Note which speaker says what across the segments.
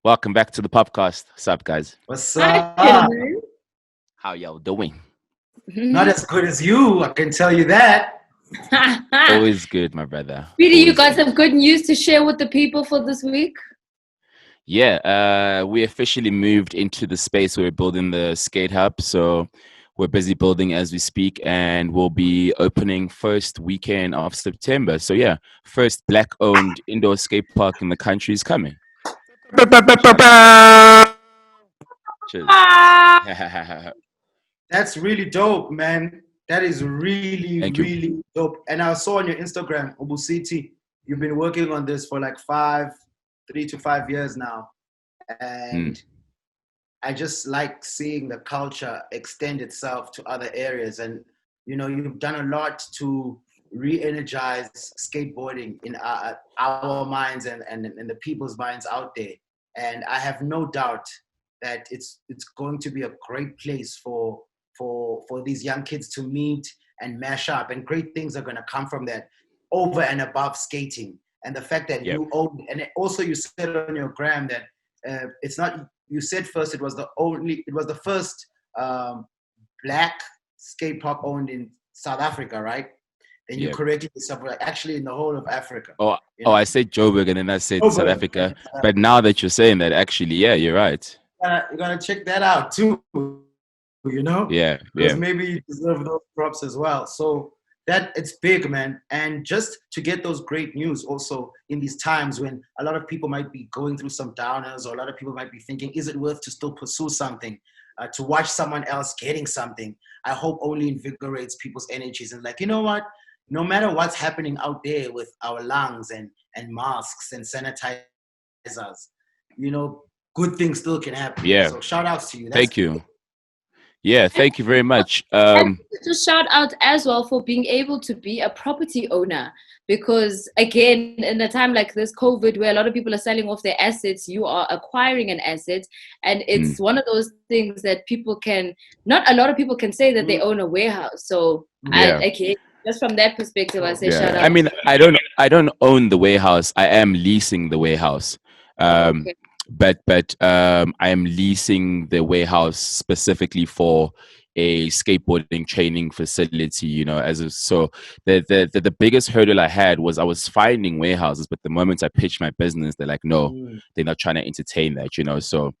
Speaker 1: Welcome back to the POPcast. What's up, guys?
Speaker 2: What's
Speaker 3: Hi,
Speaker 2: up?
Speaker 3: gentlemen.
Speaker 1: How y'all doing?
Speaker 2: Not as good as you, I can tell you that.
Speaker 1: Always good, my brother.
Speaker 3: Speedy, you
Speaker 1: Always
Speaker 3: got
Speaker 1: good.
Speaker 3: some good news to share with the people for this week?
Speaker 1: Yeah, we officially moved into the space where we're building the skate hub. So we're busy building as we speak, and we'll be opening first weekend of September. So yeah, first black-owned indoor skate park in the country is coming. Shout out. Cheers.
Speaker 3: Ah!
Speaker 2: That's really dope, man. That is really,
Speaker 1: Thank you.
Speaker 2: really dope. And I saw on your Instagram, Obusiti, you've been working on this for like 3 to 5 years now.
Speaker 1: Mm.
Speaker 2: And I just like seeing the culture extend itself to other areas. And, you've done a lot to re-energize skateboarding in our minds and the people's minds out there. And I have no doubt that it's going to be a great place for these young kids to meet and mash up. And great things are going to come from that over and above skating. And the fact that
Speaker 1: Yep.
Speaker 2: you own, and also you said on your gram that it's not, you said first it was the first black skate park owned in South Africa, right? Then you
Speaker 1: Yep.
Speaker 2: corrected yourself, like actually in the whole of Africa.
Speaker 1: Oh,
Speaker 2: You know?
Speaker 1: I said Joburg and then I said South
Speaker 2: Joburg.
Speaker 1: Africa. But now that you're saying that, actually, yeah, you're right.
Speaker 2: You're gonna check that out too,
Speaker 1: Yeah,
Speaker 2: because
Speaker 1: yeah.
Speaker 2: maybe you deserve those props as well. So that it's big, man. And just to get those great news also in these times when a lot of people might be going through some downers, or a lot of people might be thinking, is it worth to still pursue something? To watch someone else getting something, I hope only invigorates people's energies and like, you know what? No matter what's happening out there with our lungs and masks and sanitizers, good things still can happen.
Speaker 1: Yeah.
Speaker 2: So shout outs to you.
Speaker 1: Thank you. Yeah, thank you very much.
Speaker 3: And to shout out as well for being able to be a property owner. Because again, in a time like this, COVID, where a lot of people are selling off their assets, you are acquiring an asset. And it's one of those things that not a lot of people can say that they own a warehouse. So
Speaker 1: Yeah.
Speaker 3: again, just from that perspective, I say shout
Speaker 1: Yeah.
Speaker 3: out.
Speaker 1: I mean, I don't own the warehouse. I am leasing the warehouse.
Speaker 3: Okay.
Speaker 1: But I am leasing the warehouse specifically for a skateboarding training facility, so the biggest hurdle I had was I was finding warehouses, but the moment I pitched my business, they're like, no, they're not trying to entertain that, so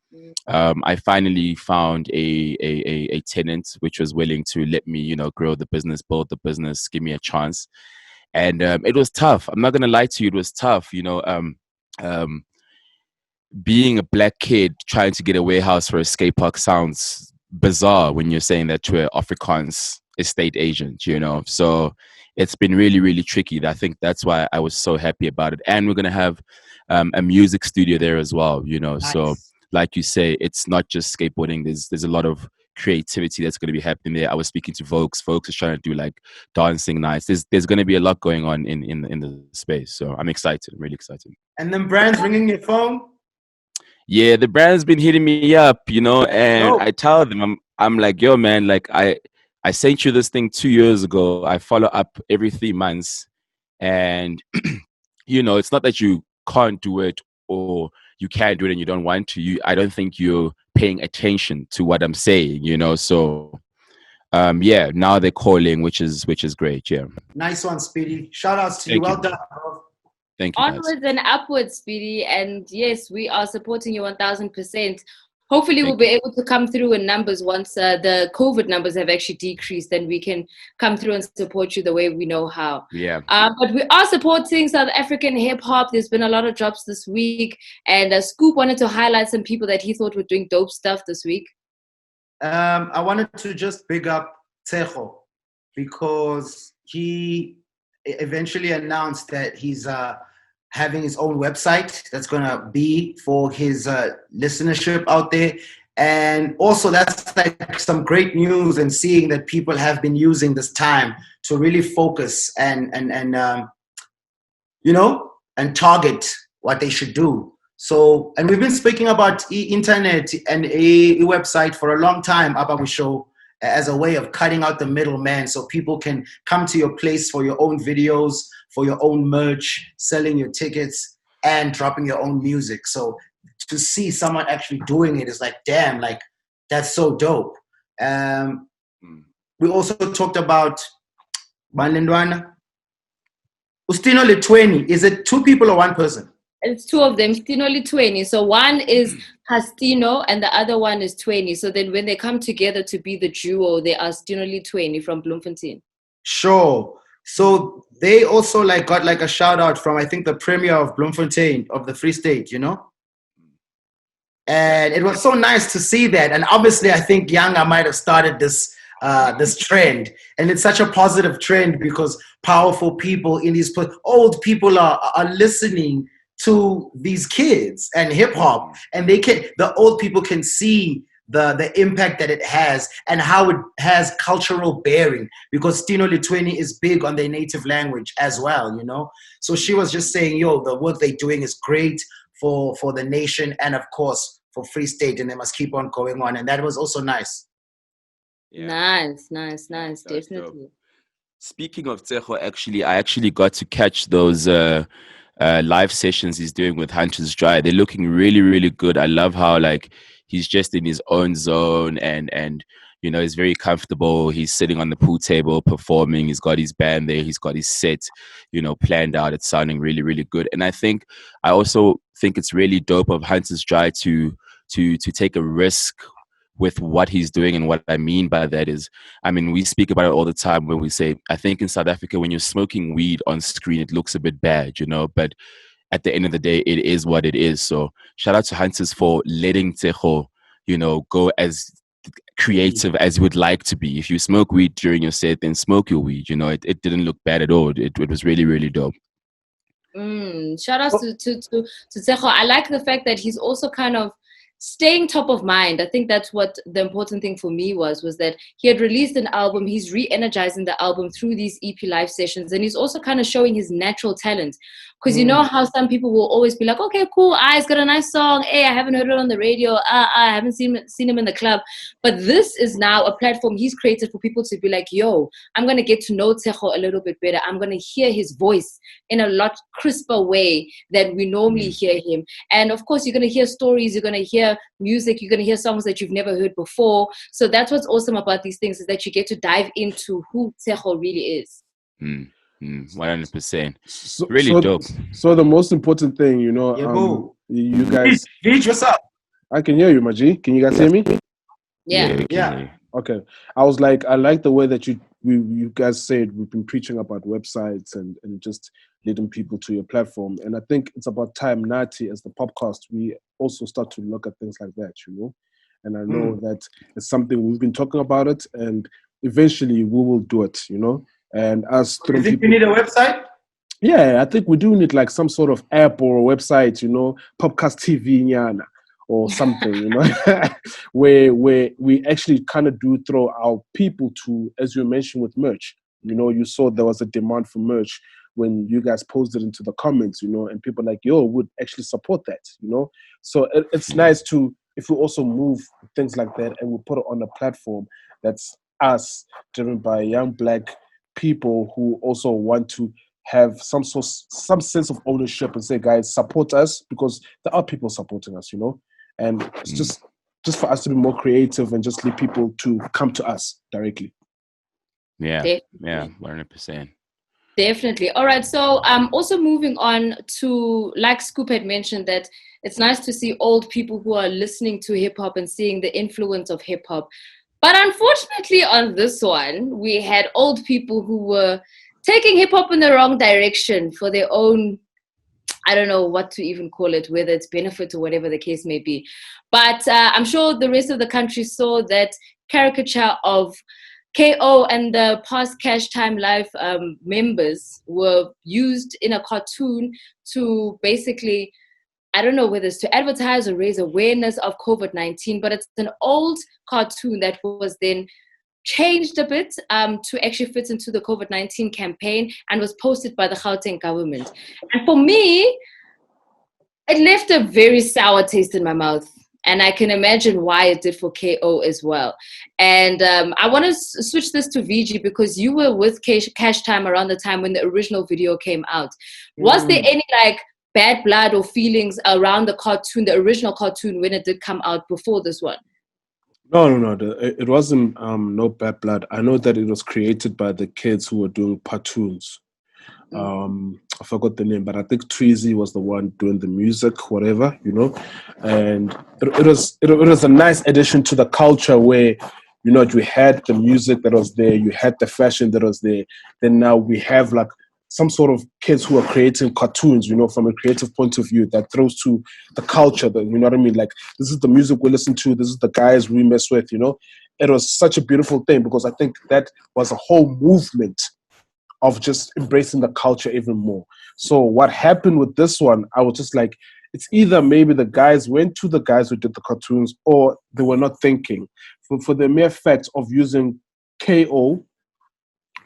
Speaker 1: I finally found a tenant which was willing to let me, grow the business, build the business, give me a chance. And it was tough. I'm not gonna lie to you, it was tough, being a black kid trying to get a warehouse for a skate park sounds bizarre when you're saying that to an Afrikaans estate agent, so it's been really, really tricky. I think that's why I was so happy about it. And we're going to have a music studio there as well,
Speaker 2: Nice.
Speaker 1: So like you say, it's not just skateboarding. There's a lot of creativity that's going to be happening there. I was speaking to Vokes is trying to do like dancing nights. There's going to be a lot going on in the space, so I'm excited. I'm really excited.
Speaker 2: And then brands ringing your phone.
Speaker 1: Yeah, the brand's been hitting me up, and I tell them, I'm like, yo, man, like I sent you this thing 2 years ago. I follow up every 3 months, and it's not that you can't do it or you can't do it and you don't want to. I don't think you're paying attention to what I'm saying, So, yeah, now they're calling, which is great. Yeah.
Speaker 2: Nice one, Speedy. Shout outs to you. Well done, bro.
Speaker 1: Thank you, guys.
Speaker 3: Onwards and upwards, Speedy. And yes, we are supporting you 1000%. Hopefully, we'll be able to come through in numbers once the COVID numbers have actually decreased, then we can come through and support you the way we know how.
Speaker 1: Yeah.
Speaker 3: But we are supporting South African hip hop. There's been a lot of drops this week. And Scoop wanted to highlight some people that he thought were doing dope stuff this week.
Speaker 2: I wanted to just big up Tsecho because he eventually announced that he's having his own website that's going to be for his listenership out there. And also that's like some great news, and seeing that people have been using this time to really focus and target what they should do. So, and we've been speaking about internet and a website for a long time, Ababu Show, as a way of cutting out the middleman, so people can come to your place for your own videos, for your own merch, selling your tickets, and dropping your own music. So to see someone actually doing it is like, damn, like that's so dope. We also talked about Balendwana. Ustino Litweni, is it two people or one person?
Speaker 3: It's two of them, Stino Litweni. So one is Castino and the other one is Tweni. So then when they come together to be the duo, they are Stino Litweni from Bloemfontein.
Speaker 2: Sure. So they also like got like a shout out from, I think, the premier of Bloemfontein of the Free State, you know? And it was so nice to see that. And obviously, I think Yanga might have started this this trend, and it's such a positive trend because powerful people in these old people are listening to these kids and hip hop, and the old people can see the impact that it has and how it has cultural bearing, because Stino Litweni is big on their native language as well, you know. So she was just saying, yo, the work they're doing is great for the nation and of course for Free State, and they must keep on going on. And that was also nice.
Speaker 1: Yeah.
Speaker 3: Nice, definitely.
Speaker 1: Dope. Speaking of Tsecho, I actually got to catch those live sessions he's doing with Hunter's Dry. They're looking really, really good. I love how like he's just in his own zone and you know, he's very comfortable. He's sitting on the pool table performing. He's got his band there. He's got his set, you know, planned out. It's sounding really, really good. And I also think it's really dope of Hunter's Dry to take a risk with what he's doing. And what I mean by that is, I mean, we speak about it all the time when we say, I think in South Africa, when you're smoking weed on screen, it looks a bit bad, you know, but at the end of the day, it is what it is. So shout out to Hunters for letting Tsecho, you know, go as creative as you would like to be. If you smoke weed during your set, then smoke your weed. You know, it didn't look bad at all. It was really, really dope.
Speaker 3: Shout out to Tsecho. I like the fact that he's also kind of staying top of mind. I think that's what the important thing for me was that he had released an album. He's re-energizing the album through these EP live sessions, and he's also kind of showing his natural talent. Because you know how some people will always be like, okay, cool, he's got a nice song. Hey, I haven't heard it on the radio. I haven't seen him in the club. But this is now a platform he's created for people to be like, yo, I'm going to get to know Tsecho a little bit better. I'm going to hear his voice in a lot crisper way than we normally hear him. And of course, you're going to hear stories. You're going to hear music. You're going to hear songs that you've never heard before. So that's what's awesome about these things, is that you get to dive into who Tsecho really is.
Speaker 1: 100%. Really dope.
Speaker 4: So the most important thing, you know, you guys.
Speaker 2: Vij, what's up?
Speaker 4: I can hear you, Maji. Can you guys hear me?
Speaker 3: Yeah.
Speaker 4: Okay. I was like, I like the way that you guys said we've been preaching about websites and just leading people to your platform. And I think it's about time, Nati, as the POPcast, we also start to look at things like that, you know. And I know that it's something we've been talking about it, and eventually we will do it, you know. And us,
Speaker 2: you think you need a website?
Speaker 4: Yeah, I think we do need like some sort of app or a website, you know, POPcast TV Nyana or something, you know, where we actually kind of do throw our people to, as you mentioned with merch. You know, you saw there was a demand for merch when you guys posted into the comments, you know, and people like, yo, would actually support that, you know. So it's nice to, if we also move things like that and we put it on a platform that's us, driven by young Black people who also want to have some sense of ownership and say, guys, support us, because there are people supporting us, you know. And it's just for us to be more creative and just lead people to come to us directly.
Speaker 1: Yeah, 100%.
Speaker 3: Definitely. All right. So also moving on to, like Scoop had mentioned, that it's nice to see old people who are listening to hip hop and seeing the influence of hip hop. But unfortunately on this one, we had old people who were taking hip hop in the wrong direction for their own, I don't know what to even call it, whether it's benefit or whatever the case may be. But I'm sure the rest of the country saw that caricature of KO and the past Cash Time Live members were used in a cartoon to basically, I don't know whether it's to advertise or raise awareness of COVID-19, but it's an old cartoon that was then changed a bit to actually fit into the COVID-19 campaign and was posted by the Gauteng government. And for me, it left a very sour taste in my mouth. And I can imagine why it did for KO as well. And I want to switch this to VG, because you were with Cash Time around the time when the original video came out. Was there any like bad blood or feelings around the cartoon, the original cartoon, when it did come out before this one?
Speaker 4: No. It wasn't no bad blood. I know that it was created by the kids who were doing cartoons. I forgot the name, but I think Tweezy was the one doing the music, whatever, and it was a nice addition to the culture where, you had the music that was there, you had the fashion that was there. Then now we have like some sort of kids who are creating cartoons, from a creative point of view that throws to the culture, that, you know what I mean? Like, this is the music we listen to, this is the guys we mess with, It was such a beautiful thing because I think that was a whole movement of just embracing the culture even more. So what happened with this one, I was just like, it's either maybe the guys went to the guys who did the cartoons or they were not thinking. For the mere fact of using KO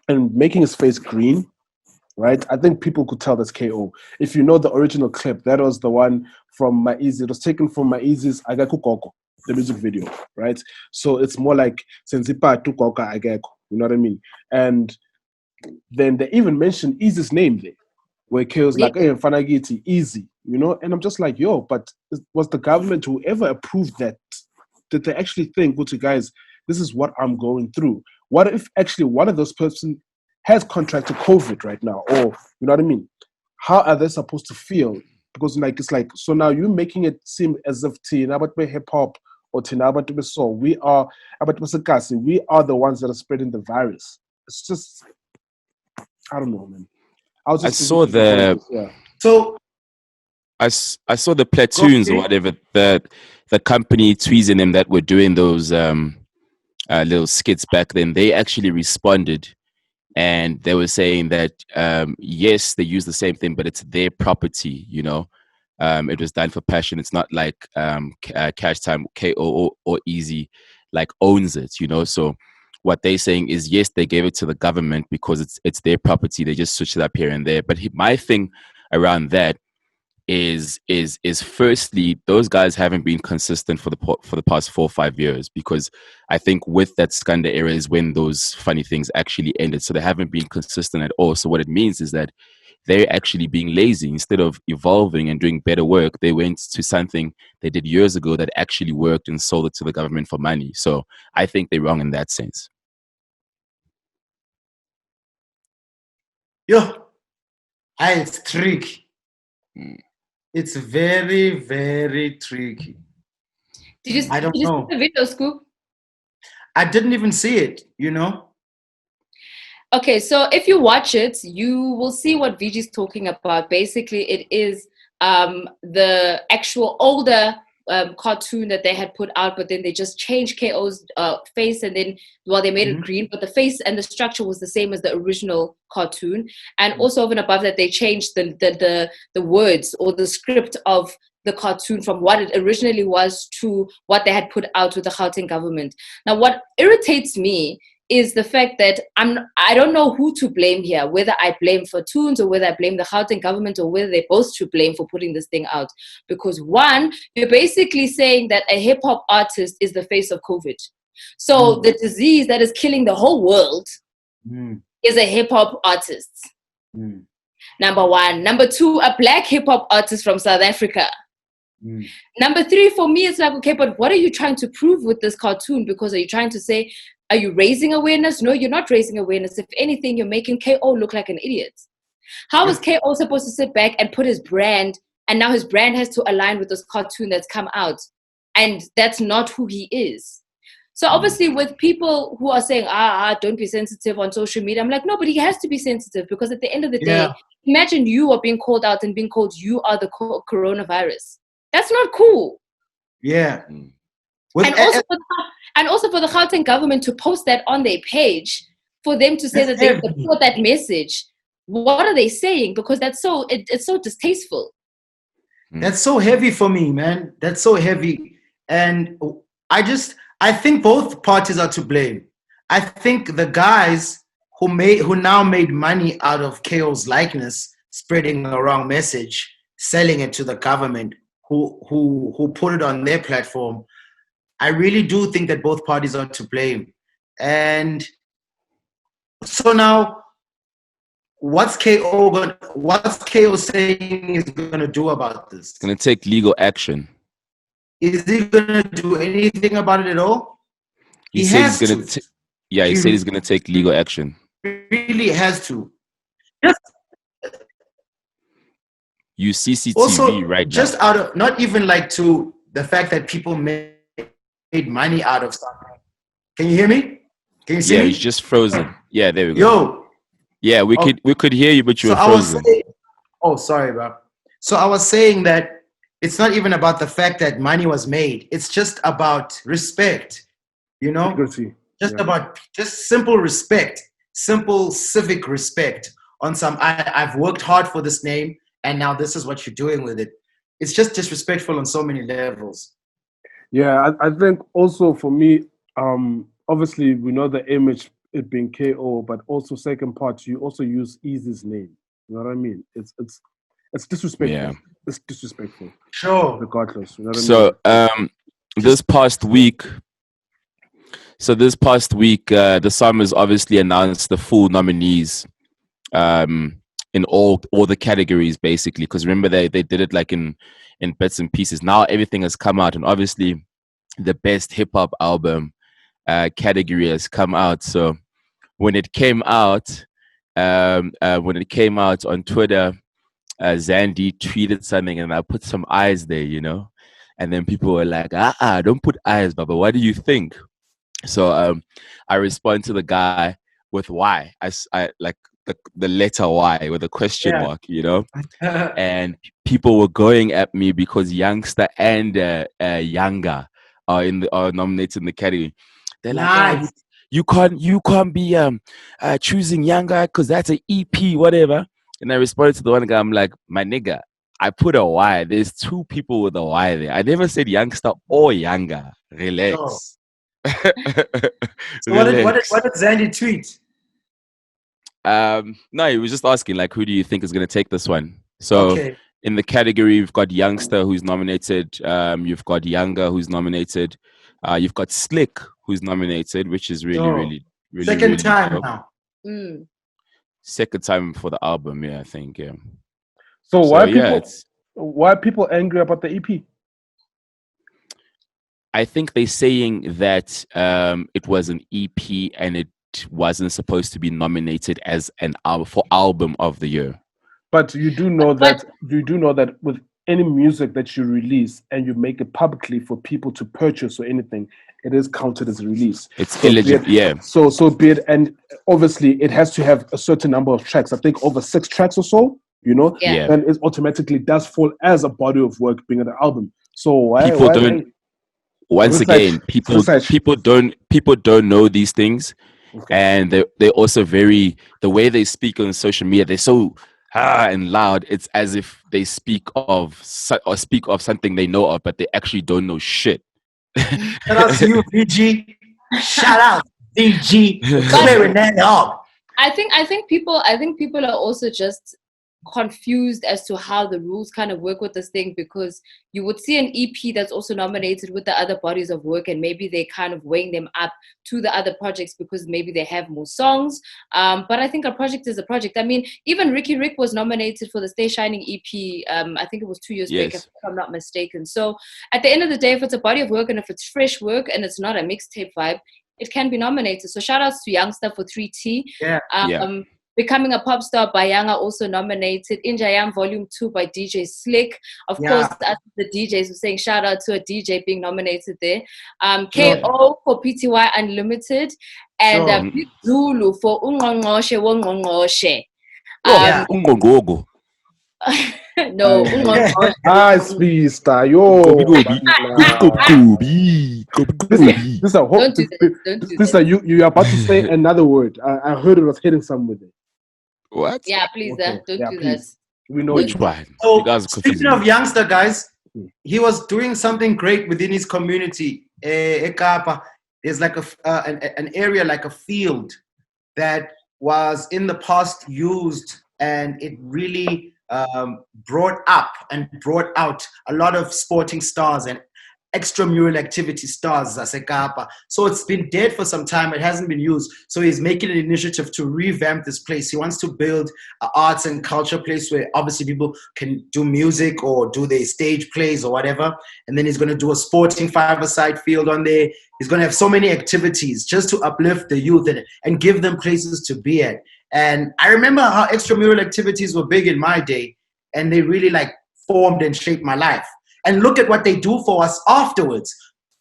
Speaker 4: and making his face green, right? I think people could tell that's KO. If you know the original clip, that was the one from Maizi. It was taken from Maizi's Agaku Koko, the music video, right? So it's more like Senzipa to Koko Agaku, you know what I mean? And then they even mentioned Easy's name there, where KO's like, hey, Fanagiti, Easy, And I'm just like, yo, but was the government who ever approved that? Did they actually think, well, guys, this is what I'm going through? What if actually one of those persons has contracted COVID right now? Or, you know what I mean? How are they supposed to feel? Because it's like, so now you're making it seem as if hip hop or soul, we are the ones that are spreading the virus. It's just, I don't know, man.
Speaker 1: I saw the
Speaker 2: So
Speaker 1: I saw the platoons or whatever, the company tweezing them that were doing those little skits back then. They actually responded, and they were saying that yes, they use the same thing, but it's their property. It was done for passion. It's not like Cash Time, KO or Easy like owns it. So what they're saying is, yes, they gave it to the government because it's their property. They just switched it up here and there. But my thing around that is firstly, those guys haven't been consistent for the past 4 or 5 years, because I think with that Skanda era is when those funny things actually ended. So they haven't been consistent at all. So what it means is that they're actually being lazy. Instead of evolving and doing better work, they went to something they did years ago that actually worked and sold it to the government for money. So I think they're wrong in that sense.
Speaker 2: It's tricky. It's very, very tricky. I don't know.
Speaker 3: See the video, Scoop?
Speaker 2: I didn't even see it,
Speaker 3: Okay, so if you watch it, you will see what VG's talking about. Basically, it is the actual older cartoon that they had put out, but then they just changed KO's face, and then they made it green, but the face and the structure was the same as the original cartoon. And also over and above that, they changed the words or the script of the cartoon from what it originally was to what they had put out with the Gauteng government. Now, what irritates me is the fact that I don't know who to blame here, whether I blame Fatoons or whether I blame the Gauteng government, or whether they're both to blame for putting this thing out. Because one, you're basically saying that a hip hop artist is the face of COVID. So the disease that is killing the whole world is a hip hop artist. Number one. Number two, a black hip hop artist from South Africa. Number three, for me, it's like, okay, but what are you trying to prove with this cartoon? Because are you trying to say, are you raising awareness? No, you're not raising awareness. If anything, you're making KO look like an idiot. How is KO supposed to sit back and put his brand, and now his brand has to align with this cartoon that's come out? And that's not who he is. So obviously with people who are saying, don't be sensitive on social media, I'm like, no, but he has to be sensitive, because at the end of the day, imagine you are being called out and being called you are the coronavirus. That's not cool.
Speaker 2: Yeah.
Speaker 3: And also for the Gauteng government to post that on their page, for them to say that they support that message, what are they saying? Because it's so distasteful.
Speaker 2: That's so heavy for me, man. That's so heavy. And I think both parties are to blame. I think the guys who now made money out of KO's likeness, spreading a wrong message, selling it to the government, who put it on their platform, I really do think that both parties are to blame. And so now, What's KO saying is gonna do about this?
Speaker 1: It's gonna take legal action.
Speaker 2: Is he gonna do anything about it at all?
Speaker 1: He
Speaker 2: He
Speaker 1: said he's
Speaker 2: has
Speaker 1: gonna.
Speaker 2: to.
Speaker 1: Yeah, he
Speaker 2: He
Speaker 1: said he's gonna take legal action.
Speaker 2: really has to. Just
Speaker 1: Use CCTV
Speaker 2: also,
Speaker 1: right
Speaker 2: just
Speaker 1: now.
Speaker 2: out of not even like to the fact that people made money out of something. Can you hear me? Can you see
Speaker 1: Yeah,
Speaker 2: me?
Speaker 1: he's just frozen. Yeah, there we go.
Speaker 2: Yo.
Speaker 1: Yeah, we could hear you, but you
Speaker 2: So
Speaker 1: were
Speaker 2: I was
Speaker 1: frozen.
Speaker 2: saying, oh, sorry, bro. So I was saying that it's not even about the fact that money was made. It's just about respect, you know?
Speaker 4: Integrity.
Speaker 2: Just
Speaker 4: Yeah.
Speaker 2: about just simple respect, simple civic respect on some, I've worked hard for this name and now this is what you're doing with it. It's just disrespectful on so many levels.
Speaker 4: Yeah, I think also for me, obviously we know the image it being KO, but also second part, you also use Easy's name. You know what I mean? It's disrespectful.
Speaker 1: Yeah.
Speaker 4: It's disrespectful,
Speaker 2: Sure.
Speaker 4: regardless. You know what
Speaker 1: So
Speaker 4: I mean?
Speaker 1: this past week, the Summers obviously announced the full nominees in all the categories basically. Because remember they did it like in bits and pieces. Now everything has come out, and obviously the best hip hop album category has come out. So when it came out on Twitter, Zandy tweeted something, and I put some eyes there, and then people were like, don't put eyes, Baba. What do you think? So I respond to the guy with Y. I like the letter Y with a question mark, and people were going at me because Youngster and Younger are nominated in the category. They're like,
Speaker 2: Nice.
Speaker 1: you can't be choosing Younger because that's an EP, whatever. And I responded to the one guy, I'm like, my nigga, I put a Y. There's two people with a Y there. I never said Youngster or Younger. Relax.
Speaker 2: So what did Zandy tweet?
Speaker 1: No, he was just asking, like, who do you think is going to take this one? So in the category, you've got Youngster, who's nominated. You've got Younger, who's nominated. You've got Slick, who's nominated, which is really
Speaker 2: second time
Speaker 1: dope.
Speaker 2: now.
Speaker 1: Second time for the album, yeah, I think, yeah.
Speaker 4: So why are people angry about the EP?
Speaker 1: I think they're saying that it was an EP and it wasn't supposed to be nominated as an album for album of the year.
Speaker 4: But you do know that with any music that you release and you make it publicly for people to purchase or anything, it is counted as a release.
Speaker 1: It's eligible, yeah.
Speaker 4: So be it, and obviously it has to have a certain number of tracks. I think over 6 tracks or so,
Speaker 1: Yeah.
Speaker 4: and it automatically does fall as a body of work being an album. So
Speaker 1: people don't know these things. Okay. And they're also the way they speak on social media, they're so and loud. It's as if they speak of something they know of, but they actually don't know shit.
Speaker 2: Shout out to you, VG. Shout out, VG. Clearing that up.
Speaker 3: I think people are also just confused as to how the rules kind of work with this thing, because you would see an EP that's also nominated with the other bodies of work, and maybe they kind of weighing them up to the other projects because maybe they have more songs. But I think a project is a project. I mean, even Ricky Rick was nominated for the Stay Shining EP. I think it was 2 years back, if I'm not mistaken. So at the end of the day, if it's a body of work and if it's fresh work and it's not a mixtape vibe, it can be nominated. So shout outs to Youngster for 3T. Becoming a Pop Star by Yanga, also nominated. Injayam Volume 2 by DJ Slick. Of course, as the DJs were saying, shout out to a DJ being nominated there. KO for PTY Unlimited. And Big Zulu for Ungongoshe Wongongoshe.
Speaker 1: Ungongogo.
Speaker 3: No.
Speaker 4: Hi, Speedsta. Yo. Listen, you are about to say another word. I heard it was hitting some with it.
Speaker 1: What?
Speaker 3: Yeah, please, don't do that.
Speaker 4: We know
Speaker 1: which one.
Speaker 2: So, speaking of Youngster, guys, he was doing something great within his community. Ekapa, there's like an area, like a field that was in the past used, and it really brought up and brought out a lot of sporting stars. And extramural activity stars zaseKapa. So it's been dead for some time. It hasn't been used. So he's making an initiative to revamp this place. He wants to build an arts and culture place where obviously people can do music or do their stage plays or whatever. And then he's going to do a sporting five-a-side field on there. He's going to have so many activities just to uplift the youth and give them places to be at. And I remember how extramural activities were big in my day, and they really like formed and shaped my life. And look at what they do for us afterwards.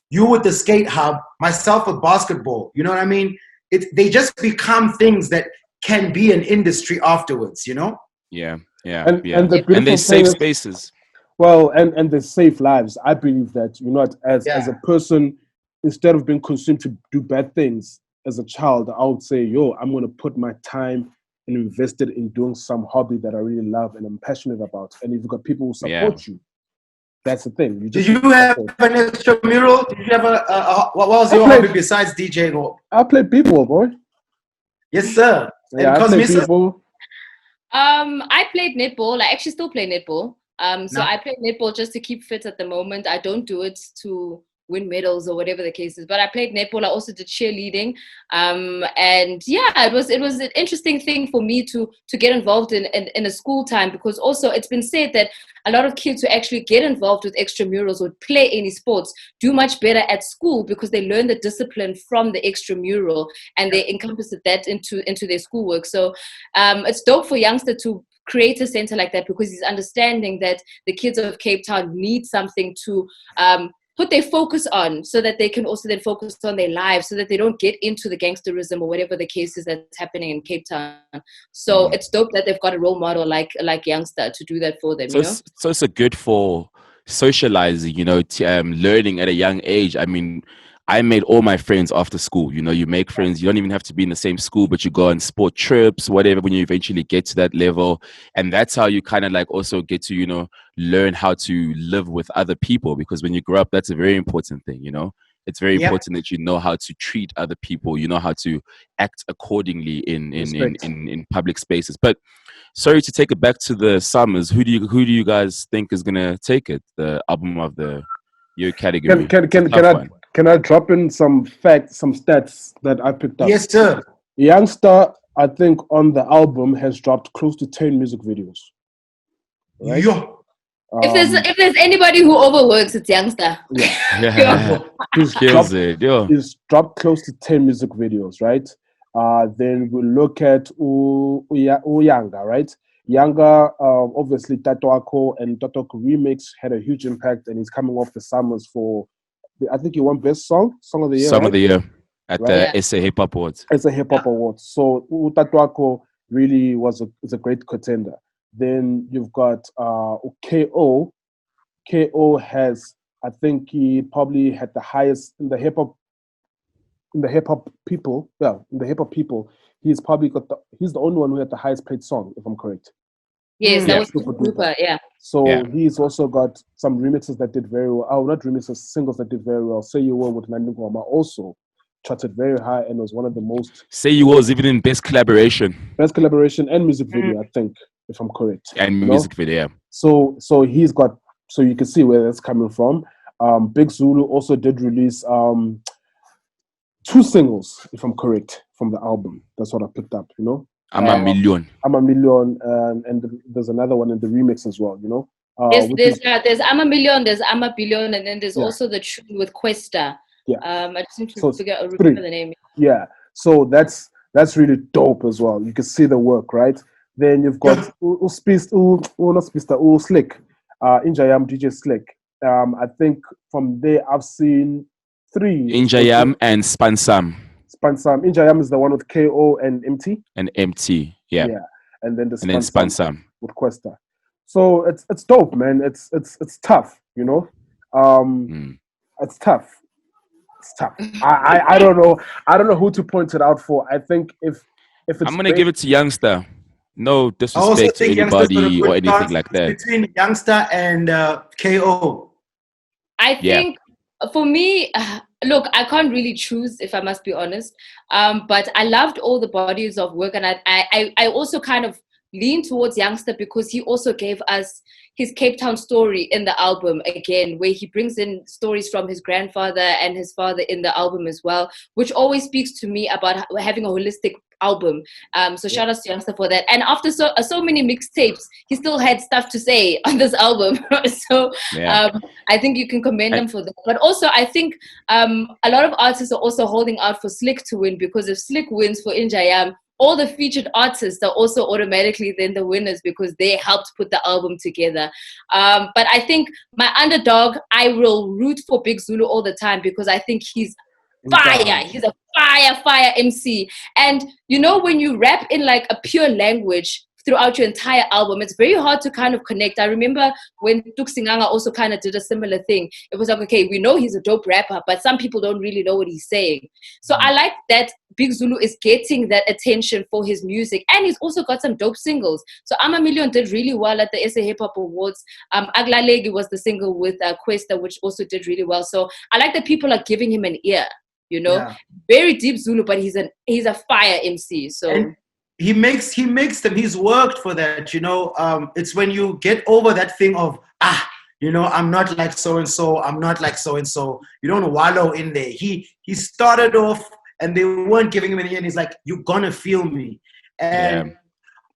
Speaker 2: You with the skate hub, myself with basketball. You know what I mean? They just become things that can be an industry afterwards, you know?
Speaker 1: Yeah.
Speaker 4: And
Speaker 1: And they
Speaker 4: thing
Speaker 1: save
Speaker 4: is-
Speaker 1: spaces.
Speaker 4: Well, and they save lives. I believe that, you know, as a person, instead of being consumed to do bad things as a child, I would say, I'm going to put my time and invest it in doing some hobby that I really love and I'm passionate about. And if you've got people who support you, that's the thing.
Speaker 2: Did you have an extramural? Did you have what was your hobby besides DJing?
Speaker 4: I played b-ball, boy.
Speaker 2: Yes, sir.
Speaker 4: Yeah,
Speaker 2: and
Speaker 4: I played b-ball.
Speaker 3: I played netball. I actually still play netball. So
Speaker 2: No.
Speaker 3: I play netball just to keep fit at the moment. I don't do it to win medals or whatever the case is. But I played netball. I also did cheerleading. And yeah, it was an interesting thing for me to get involved in a school time, because also it's been said that a lot of kids who actually get involved with extramurals or play any sports do much better at school because they learn the discipline from the extramural and they encompass that into their schoolwork. So it's dope for youngsters to create a center like that, because he's understanding that the kids of Cape Town need something to put their focus on, so that they can also then focus on their lives, so that they don't get into the gangsterism or whatever the case is that's happening in Cape Town. So it's dope that they've got a role model like Youngster to do that for them.
Speaker 1: So it's a good for socializing, you know, learning at a young age. I mean, I made all my friends after school. You know, you make friends. You don't even have to be in the same school, but you go on sport trips, whatever, when you eventually get to that level. And that's how you kind of like also get to, you know, learn how to live with other people. Because when you grow up, that's a very important thing, you know. It's very important that you know how to treat other people. You know how to act accordingly in public spaces. But sorry to take it back to the summers. Who do you guys think is gonna take it? The album of the year category.
Speaker 4: Can I drop in some facts, some stats that I picked up?
Speaker 2: Yes, sir.
Speaker 4: Youngster, I think, on the album has dropped close to 10 music videos. Right?
Speaker 2: Yo.
Speaker 3: If there's anybody who overworks, it's Youngster.
Speaker 1: Yeah.
Speaker 4: He's dropped close to 10 music videos, right? Then we look at Uyanga, right? Yanga, obviously Tatuako and Tatuako Remix had a huge impact, and he's coming off the summers for, I think he won Best Song of the Year.
Speaker 1: Song of the Year at the SA Hip Hop Awards.
Speaker 4: SA Hip Hop Awards. So Tatuako really is a great contender. Then you've got KO. KO has, I think he probably had the highest in the hip hop people. He's probably he's the only one who had the highest played song, if I'm correct.
Speaker 3: Yes, that was Super Duper, yeah.
Speaker 4: So he's also got some remixes that did very well. Oh, not remixes, singles that did very well. Say You Will with Nandingoma also charted very high and was one of the most.
Speaker 1: Say You Will was even in Best Collaboration.
Speaker 4: Best Collaboration and Music Video, I think, if I'm correct.
Speaker 1: And Music Video, yeah.
Speaker 4: So he's got, so you can see where that's coming from. Big Zulu also did release 2 singles, if I'm correct, from the album. That's what I picked up, you know.
Speaker 1: I'm a Million,
Speaker 4: and there's another one in the remix as well, you know.
Speaker 3: There's I'm a Million, there's I'm a Billion, and then there's also the tune with Questa.
Speaker 4: Yeah.
Speaker 3: I just need to remember the name.
Speaker 4: Yeah. So that's really dope as well. You can see the work, right? Then you've got Slick, Injayam DJ Slick. I think from there I've seen 3.
Speaker 1: Injayam and Spansam.
Speaker 4: Injayam is the one with KO and MT.
Speaker 1: And MT, yeah.
Speaker 4: And then
Speaker 1: Spansam
Speaker 4: with Questa. So it's dope, man. It's tough, you know. It's tough. It's tough. I don't know. I don't know who to point it out for. I think if it's
Speaker 1: I'm gonna give it to Youngster. No disrespect to anybody or anything like that.
Speaker 2: Between Youngster and KO.
Speaker 3: I think for me, look, I can't really choose, if I must be honest. But I loved all the bodies of work, and I also kind of lean towards Youngster because he also gave us his Cape Town story in the album again, where he brings in stories from his grandfather and his father in the album as well, which always speaks to me about having a holistic album. So shout out to Youngster for that. And after so many mixtapes, he still had stuff to say on this album. So I think you can commend him for that. But also, I think a lot of artists are also holding out for Slick to win, because if Slick wins for Injayam, all the featured artists are also automatically then the winners because they helped put the album together. But I think my underdog, I will root for Big Zulu all the time because I think he's fire. He's a fire MC. And you know, when you rap in like a pure language throughout your entire album, it's very hard to kind of connect. I remember when Tuksinganga also kind of did a similar thing. It was like, okay, we know he's a dope rapper, but some people don't really know what he's saying. So I like that Big Zulu is getting that attention for his music, and he's also got some dope singles. So I'm a Million did really well at the SA Hip Hop Awards. Aglalegi was the single with Questa, which also did really well. So I like that people are giving him an ear, you know, very deep Zulu, but he's a fire MC. So.
Speaker 2: And he makes them. He's worked for that, you know. It's when you get over that thing of you know, I'm not like so and so. I'm not like so and so. You don't wallow in there. He started off, and they weren't giving him any, and he's like, "You're gonna feel me." And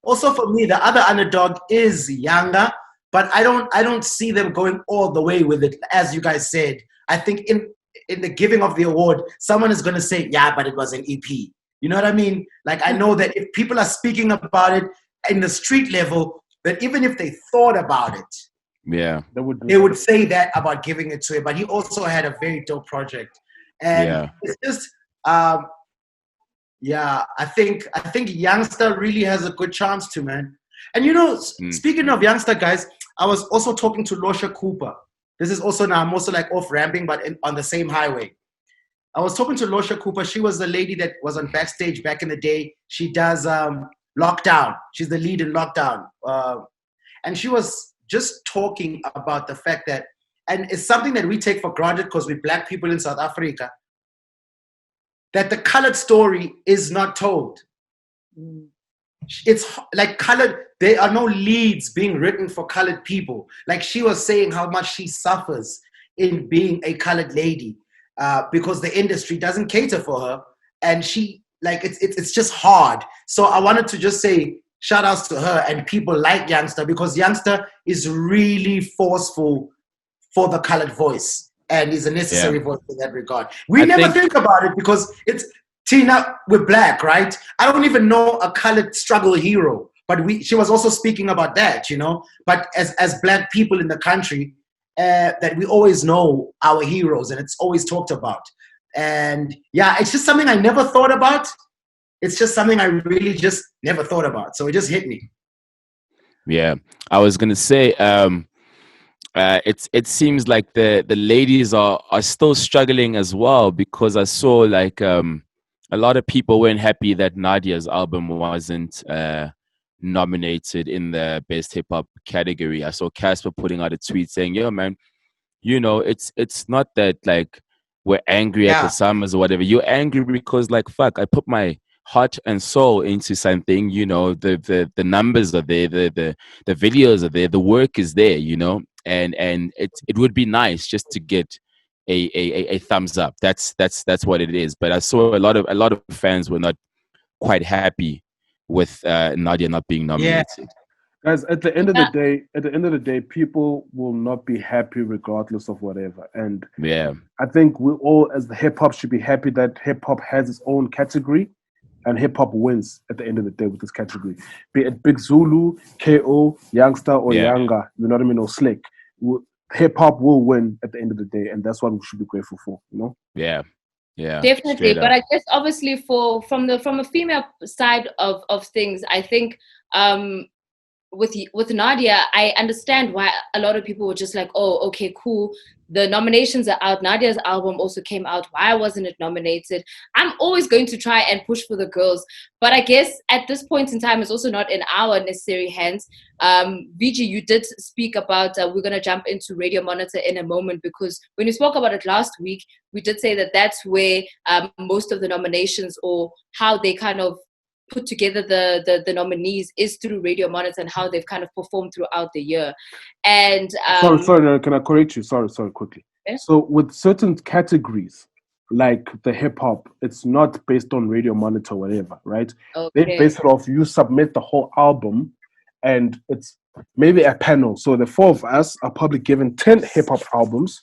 Speaker 2: also for me, the other underdog is Yanga, but I don't see them going all the way with it. As you guys said, I think in the giving of the award, someone is gonna say, "Yeah, but it was an EP." You know what I mean? Like, I know that if people are speaking about it in the street level, that even if they thought about it, they would say that about giving it to him. But he also had a very dope project. And it's just, I think Youngster really has a good chance to, man. And you know, speaking of Youngster, guys, I was also talking to Losha Cooper. This is also now, I'm also like off ramping, but on the same highway. I was talking to Losha Cooper. She was the lady that was on Backstage back in the day. She does Lockdown. She's the lead in Lockdown. And she was just talking about the fact that, and it's something that we take for granted because we're black people in South Africa, that the colored story is not told. It's like colored, there are no leads being written for colored people. Like she was saying how much she suffers in being a colored lady. Because the industry doesn't cater for her, and she it's just hard. So I wanted to just say shout outs to her and people like Youngster, because Youngster is really forceful for the colored voice and is a necessary voice in that regard. We never think about it because it's Tina, we're black, right? I don't even know a colored struggle hero, but she was also speaking about that, you know. But as black people in the country, that we always know our heroes, and it's always talked about. And it's just something I never thought about. It's just something I really just never thought about. So it just hit me. Yeah,
Speaker 1: I was gonna say, it seems like the ladies are still struggling as well, because I saw like a lot of people weren't happy that Nadia's album wasn't nominated in the best hip hop category. I saw Casper putting out a tweet saying, "Yo, man, you know, it's not that like we're angry at the Summers or whatever. You're angry because like fuck, I put my heart and soul into something. You know, the numbers are there, the videos are there, the work is there. You know, and it would be nice just to get a thumbs up. That's what it is. But I saw a lot of fans were not quite happy with Nadia not being nominated.
Speaker 4: Guys, at the end of the day, people will not be happy regardless of whatever. And I think we all, as the hip hop, should be happy that hip hop has its own category, and hip hop wins at the end of the day with this category. Be it Big Zulu, KO, Youngster, or Yanga, you know what I mean, or Slick. Hip hop will win at the end of the day, and that's what we should be grateful for. You know?
Speaker 1: Yeah,
Speaker 3: definitely. But I guess obviously from a female side of things, I think with Nadia, I understand why a lot of people were just like, oh, okay, cool. The nominations are out. Nadia's album also came out. Why wasn't it nominated? I'm always going to try and push for the girls. But I guess at this point in time, it's also not in our necessary hands. VG, you did speak about, we're going to jump into Radio Monitor in a moment, because when we spoke about it last week, we did say that that's where most of the nominations, or how they kind of put together the nominees is through Radio Monitor and how they've kind of performed throughout the year. And
Speaker 4: sorry, no, can I correct you? Sorry, quickly.
Speaker 3: Okay.
Speaker 4: So with certain categories, like the hip hop, it's not based on Radio Monitor or whatever, right? They base it off, you submit the whole album, and it's maybe a panel. So the four of us are probably given 10 hip hop albums,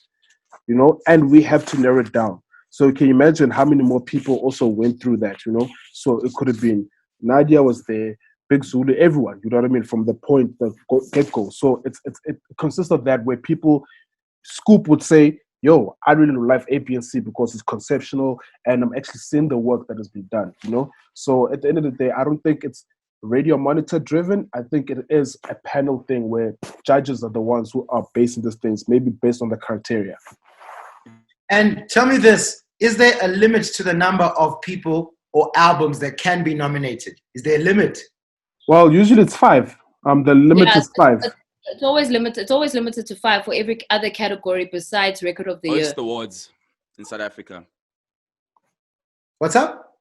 Speaker 4: you know, and we have to narrow it down. So can you imagine how many more people also went through that, you know? So it could have been Nadia was there, Big Zulu, everyone, you know what I mean, from the point, the get-go. So it consists of that, where people, Scoop would say, yo, I really love A, B, and C because it's conceptual and I'm actually seeing the work that has been done, you know? So at the end of the day, I don't think it's Radio Monitor driven. I think it is a panel thing where judges are the ones who are basing these things, maybe based on the criteria.
Speaker 2: And tell me this, is there a limit to the number of people or albums that can be nominated? Is there a limit?
Speaker 4: Well, usually it's 5. The limit is 5.
Speaker 3: It's always limited. It's always limited to 5 for every other category besides Record of the Year.
Speaker 1: Most awards in South Africa.
Speaker 2: What's up?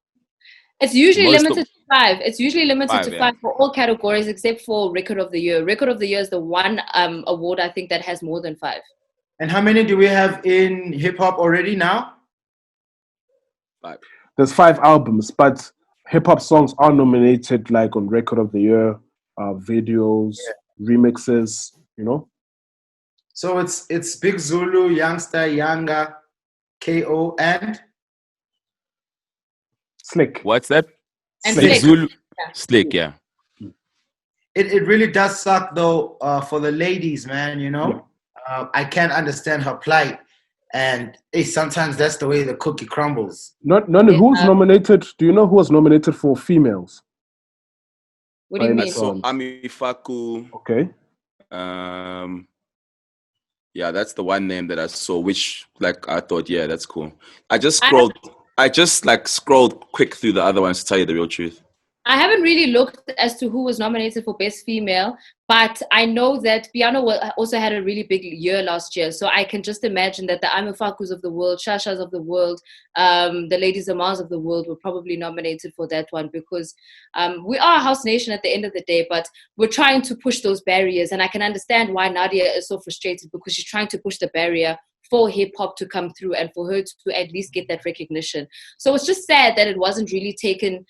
Speaker 3: It's usually limited to 5. It's usually limited to 5 for all categories except for Record of the Year. Record of the Year is the one award I think that has more than 5.
Speaker 2: And how many do we have in hip hop already now?
Speaker 1: 5.
Speaker 4: There's 5 albums, but hip hop songs are nominated like on Record of the Year, videos, remixes, you know.
Speaker 2: So it's Big Zulu, Youngster, Yanga, KO, and
Speaker 4: Slick.
Speaker 1: What's that?
Speaker 3: And
Speaker 1: Slick.
Speaker 3: Slick.
Speaker 1: Zulu. Slick, yeah.
Speaker 2: It really does suck though for the ladies, man. You know, I can't understand her plight, and sometimes that's the way the cookie crumbles.
Speaker 4: Who's nominated? Do you know who was nominated for females?
Speaker 3: What do you mean?
Speaker 1: So Ami Faku.
Speaker 4: Okay.
Speaker 1: Yeah, that's the one name that I saw, which like I thought, yeah, that's cool. I just scrolled quick through the other ones to tell you the real truth.
Speaker 3: I haven't really looked as to who was nominated for Best Female, but I know that Piano also had a really big year last year. So I can just imagine that the Amufakus of the world, Shashas of the world, the Ladies Amars of the world were probably nominated for that one because we are a house nation at the end of the day, but we're trying to push those barriers. And I can understand why Nadia is so frustrated because she's trying to push the barrier for hip hop to come through and for her to at least get that recognition. So it's just sad that it wasn't really taken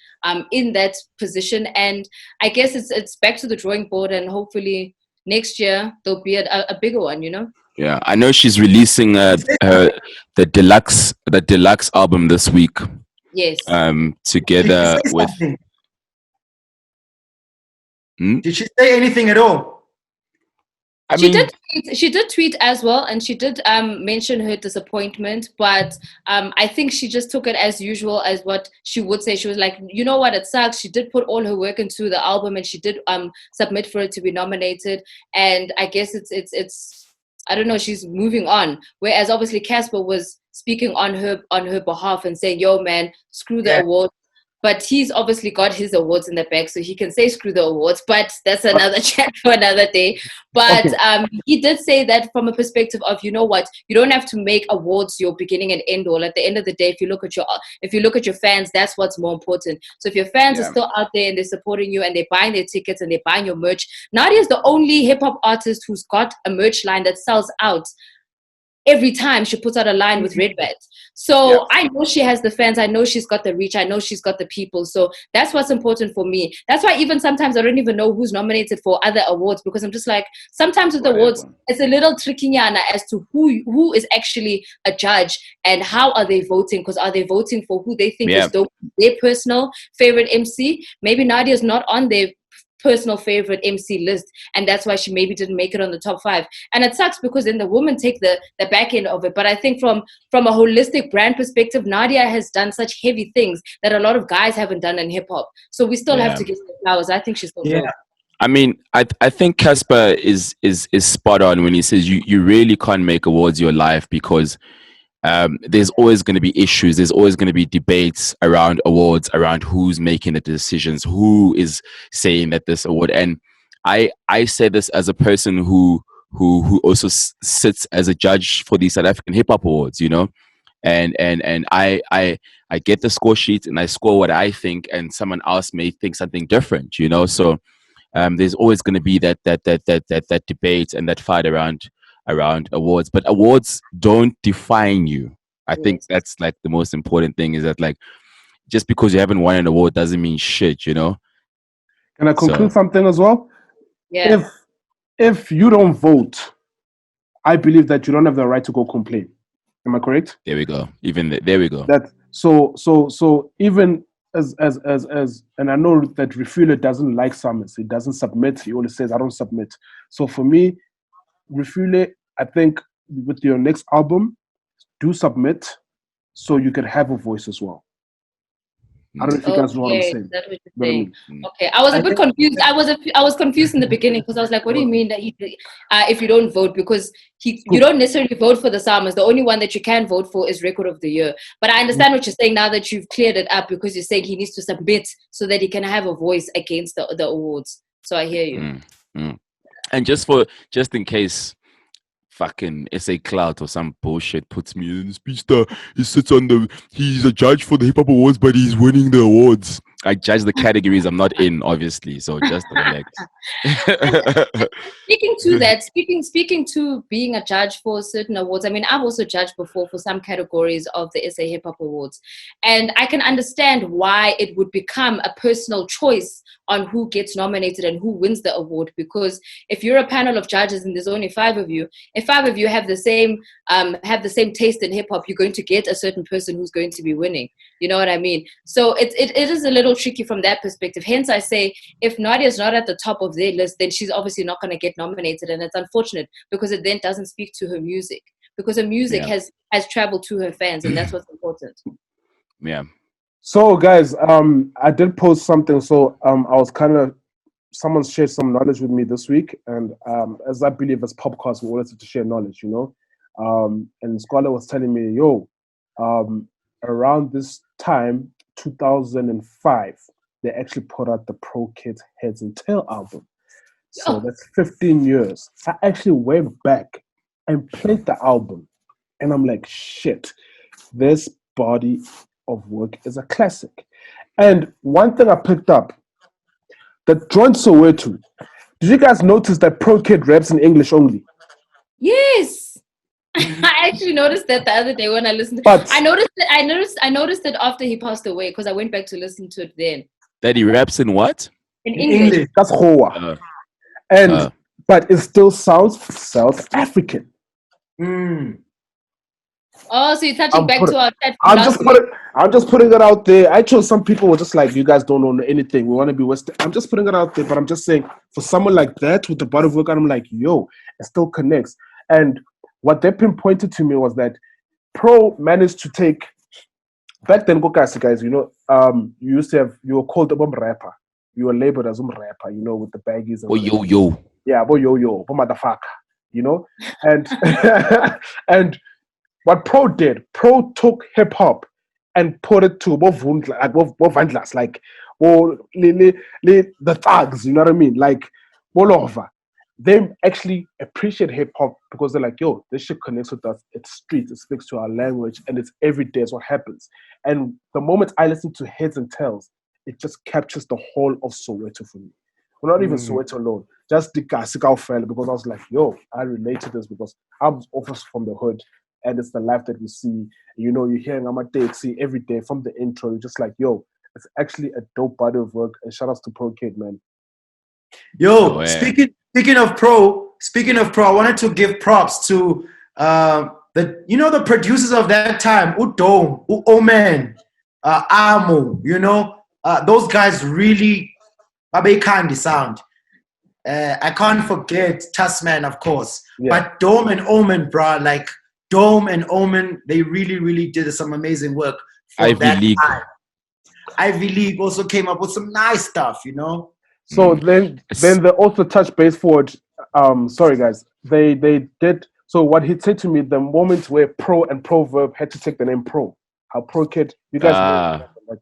Speaker 3: in that position. And I guess it's back to the drawing board, and hopefully next year there'll be a bigger one, you know?
Speaker 1: Yeah, I know she's releasing the deluxe album this week.
Speaker 3: Yes.
Speaker 1: Together with.
Speaker 2: Did she say anything at all?
Speaker 3: She did tweet as well, and she did mention her disappointment, but I think she just took it as usual as what she would say. She was like, you know what, it sucks. She did put all her work into the album, and she did submit for it to be nominated, and I guess it's I don't know, she's moving on. Whereas obviously Casper was speaking on her behalf and saying, yo man, screw the award. But he's obviously got his awards in the bag, so he can say screw the awards, but that's another chat for another day. But he did say that from a perspective of, you know what, you don't have to make awards your beginning and end all. At the end of the day, if you look at your fans, that's what's more important. So if your fans are still out there and they're supporting you and they're buying their tickets and they're buying your merch, Nadia's the only hip-hop artist who's got a merch line that sells out every time she puts out a line with Redbat. So I know she has the fans. I know she's got the reach. I know she's got the people. So that's what's important for me. That's why even sometimes I don't even know who's nominated for other awards, because I'm just like, sometimes with the awards, it's a little tricky as to who is actually a judge and how are they voting, because are they voting for who they think is their personal favorite MC? Maybe Nadia's not on their personal favorite MC list, and that's why she maybe didn't make it on the top 5. And it sucks because then the women take the back end of it. But I think from a holistic brand perspective, Nadia has done such heavy things that a lot of guys haven't done in hip hop. So we still have to give her flowers. I think she's still good.
Speaker 1: I mean, I think Casper is spot on when he says you really can't make awards your life, because there's always going to be issues. There's always going to be debates around awards, around who's making the decisions, who is saying that this award. And I say this as a person who also sits as a judge for the South African Hip Hop Awards, you know. and I get the score sheet and I score what I think, and someone else may think something different, you know. So there's always going to be that debate and that fight around awards, but awards don't define you. I think
Speaker 3: Yes.
Speaker 1: that's like the most important thing, is that like just because you haven't won an award doesn't mean shit, you know.
Speaker 4: Can I conclude something as well?
Speaker 3: Yeah.
Speaker 4: If you don't vote, I believe that you don't have the right to go complain. Am I correct?
Speaker 1: There we go. There we go.
Speaker 4: That so even as and I know that Refueler doesn't like summons. He doesn't submit. He always says, I don't submit. So for me, Refueler, I think with your next album, do submit so you can have a voice as well. I don't know if you guys know what I'm
Speaker 3: Okay,
Speaker 4: saying.
Speaker 3: that's what you're
Speaker 4: Know what I
Speaker 3: saying.
Speaker 4: mean?
Speaker 3: Okay, I was a bit confused. I was confused in the beginning because I was like, "What do you mean that if you don't vote?" Because you don't necessarily vote for the Psalmist. The only one that you can vote for is Record of the Year. But I understand what you're saying now that you've cleared it up, because you're saying he needs to submit so that he can have a voice against the awards. So I hear you.
Speaker 1: And just in case fucking SA Clout or some bullshit puts me in Speedsta, he's a judge for the hip hop awards, but he's winning the awards. I judge the categories I'm not in, obviously, so just relax.
Speaker 3: Speaking to that, speaking to being a judge for certain awards, I mean, I've also judged before for some categories of the SA Hip Hop Awards, and I can understand why it would become a personal choice on who gets nominated and who wins the award. Because if you're a panel of judges and there's only 5 of you, if 5 of you have the same taste in hip hop, you're going to get a certain person who's going to be winning. You know what I mean? So it is a little tricky from that perspective. Hence, I say if Nadia's not at the top of their list, then she's obviously not going to get nominated, and it's unfortunate because it then doesn't speak to her music, because her music has traveled to her fans, and that's what's important.
Speaker 1: Yeah.
Speaker 4: So guys, I did post something. So I was kind of, someone shared some knowledge with me this week, and as I believe as POPcast, we always have to share knowledge, you know. And Scholar was telling me, around this time, 2005, they actually put out the Pro Kids Heads and Tail album. So that's 15 years. I actually went back and played the album, and I'm like, shit, this body of work is a classic. And one thing I picked up, that John Soweto, did you guys notice that Pro Kid raps in English only?
Speaker 3: Yes. I actually noticed that the other day when I listened. I noticed it after he passed away, because I went back to listen to it then.
Speaker 1: That he raps in what?
Speaker 3: In English.
Speaker 4: That's Hoa. But it still sounds South African.
Speaker 3: Oh, so you're touching back to our chat.
Speaker 4: I'm just putting it out there. I chose some people were just like, you guys don't know anything. We want to be Western. I'm just putting it out there, but I'm just saying, for someone like that with the body of work, I'm like, yo, it still connects. And what they pinpointed to me was that Pro managed to take, back then, guys, you know, you were called a rapper. You were labeled as a rapper, you know, with the baggies.
Speaker 1: And yo.
Speaker 4: Yeah, yo, motherfucker, you know? And and what Pro did, Pro took hip hop and put it to both vandlas, like the thugs, you know what I mean? Like all over. They actually appreciate hip hop because they're like, yo, this shit connects with us. It's street, it speaks to our language, and it's everyday, it's what happens. And the moment I listen to Heads and Tails, it just captures the whole of Soweto for me. Well, not even Soweto alone, just the Kasikau fella, because I was like, yo, I relate to this because I'm also from the hood, and it's the life that we see. You know, you're hearing Amateksi every day from the intro. You're just like, yo, it's actually a dope body of work. And shout outs to Pro Kid, man.
Speaker 2: Yo, speaking of Pro, I wanted to give props to the producers of that time, Udom, Omen, Amo, you know, those guys really Babekandi sound. I can't forget Tasman, of course, but Dome and Omen, bro, like Dome and Omen, they really, really did some amazing work for
Speaker 1: Ivy League.
Speaker 2: Time. Ivy League also came up with some nice stuff, you know.
Speaker 4: So then they also touched base forward. Sorry guys, they did. So what he said to me, the moment where Pro and Proverb had to take the name Pro, how Pro Kid, you guys know that.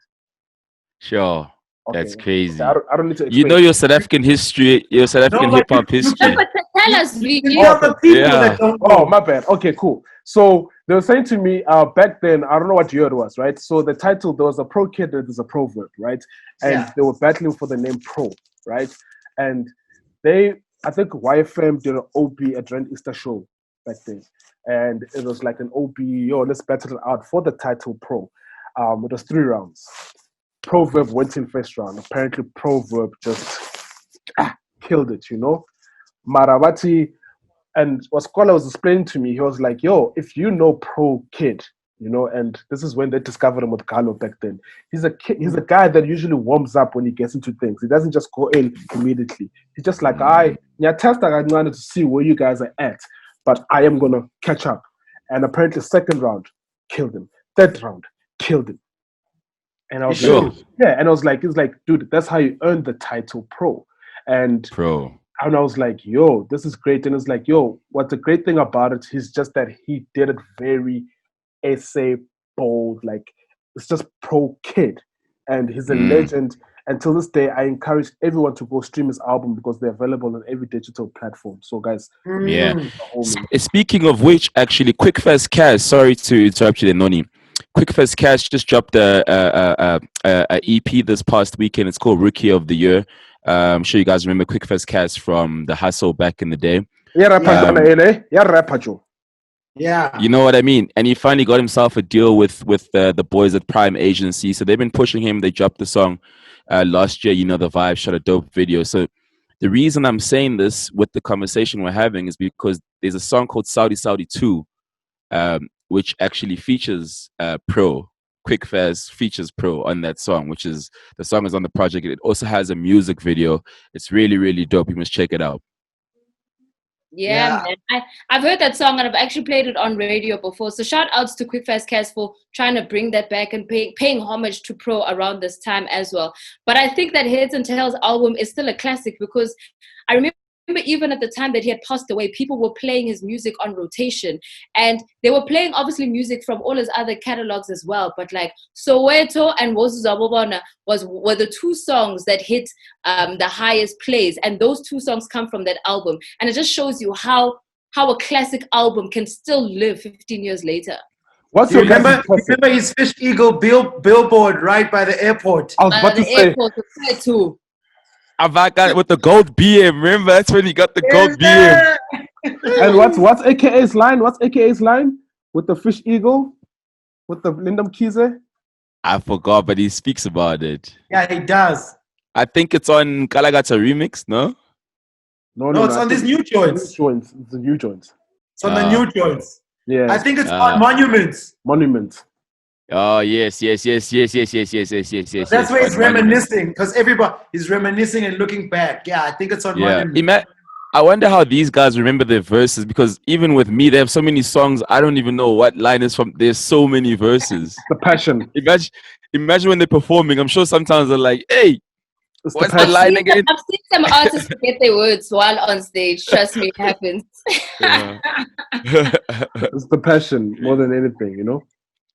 Speaker 1: Sure. Okay. That's crazy.
Speaker 4: I don't need to explain.
Speaker 1: You know your South African history, your South African hip hop history.
Speaker 3: But Tell us,
Speaker 2: You
Speaker 3: Vicky.
Speaker 2: tell the people
Speaker 1: Yeah.
Speaker 2: that don't
Speaker 4: Oh,
Speaker 2: know.
Speaker 4: my bad. Okay, cool. So they were saying to me back then, I don't know what year it was, right? So the title, there was a pro kid, there's a proverb, right? And
Speaker 2: Yeah.
Speaker 4: they were battling for the name pro, right? And I think YFM did an OB at Rand Easter show back then. And it was like an OB, let's battle it out for the title pro. It was 3 rounds. Proverb went in first round. Apparently, Proverb just killed it, Maravati. And what Scholar was explaining to me, he was like, yo, if you know Pro Kid, and this is when they discovered him with Carlo back then. He's a guy that usually warms up when he gets into things. He doesn't just go in immediately. He's just like, test I wanted to see where you guys are at, but I am going to catch up. And apparently second round, killed him. Third round, killed him. And I was like, and I was like, it's like, dude, that's how you earn the title pro. And I was like, yo, this is great. And it's like, yo, what's the great thing about it is just that he did it very essay bold. Like, it's just pro kid. And he's a legend. And till this day, I encourage everyone to go stream his album because they're available on every digital platform. So, guys.
Speaker 1: Yeah. Speaking of which, actually, Quick Fast Cash, sorry to interrupt you there, Noni. Quick Fast Cash just dropped a EP this past weekend. It's called Rookie of the Year. I'm sure you guys remember Quick Fast Cash from The Hustle back in the day.
Speaker 2: Yeah.
Speaker 1: You know what I mean? And he finally got himself a deal with the boys at Prime Agency. So they've been pushing him. They dropped the song last year, The Vibe, shot a dope video. So the reason I'm saying this with the conversation we're having is because there's a song called Saudi 2, which actually features Pro. Quick Fast features Pro on that song, the song is on the project. It also has a music video. It's really, really dope. You must check it out.
Speaker 3: Yeah, man. I've heard that song and I've actually played it on radio before. So shout outs to Quick Fast Cash for trying to bring that back and paying homage to Pro around this time as well. But I think that Heads and Tails album is still a classic because I remember even at the time that he had passed away, people were playing his music on rotation, and they were playing obviously music from all his other catalogs as well. But like Soweto and Wozu Zabobona were the 2 songs that hit the highest plays, and those 2 songs come from that album, and it just shows you how a classic album can still live 15 years later.
Speaker 2: What's your remember his Fish Eagle billboard right by the airport?
Speaker 4: I was about to say.
Speaker 3: Too.
Speaker 1: Avaka with the gold BM, remember? That's when he got the gold BM.
Speaker 4: And what's AKA's line? What's AKA's line? With the Fish Eagle? With the Lindam Kize?
Speaker 1: I forgot, but he speaks about it.
Speaker 2: Yeah, he does.
Speaker 1: I think it's on Kalagata Remix, no?
Speaker 2: No, it's on these new joints.
Speaker 4: The new joints.
Speaker 2: It's on the new joints.
Speaker 4: Yeah.
Speaker 2: I think it's on Monuments.
Speaker 1: Oh, yes. That's
Speaker 2: where he's reminiscing, because everybody is reminiscing and looking back. Yeah, I think it's on Monuments.
Speaker 1: I wonder how these guys remember their verses, because even with me, they have so many songs, I don't even know what line is from. There's so many verses.
Speaker 4: The passion.
Speaker 1: Imagine when they're performing. I'm sure sometimes they're like, hey, what's the line again?
Speaker 3: I've seen some artists forget their words while on stage. Trust me, it happens.
Speaker 4: It's the passion more than anything,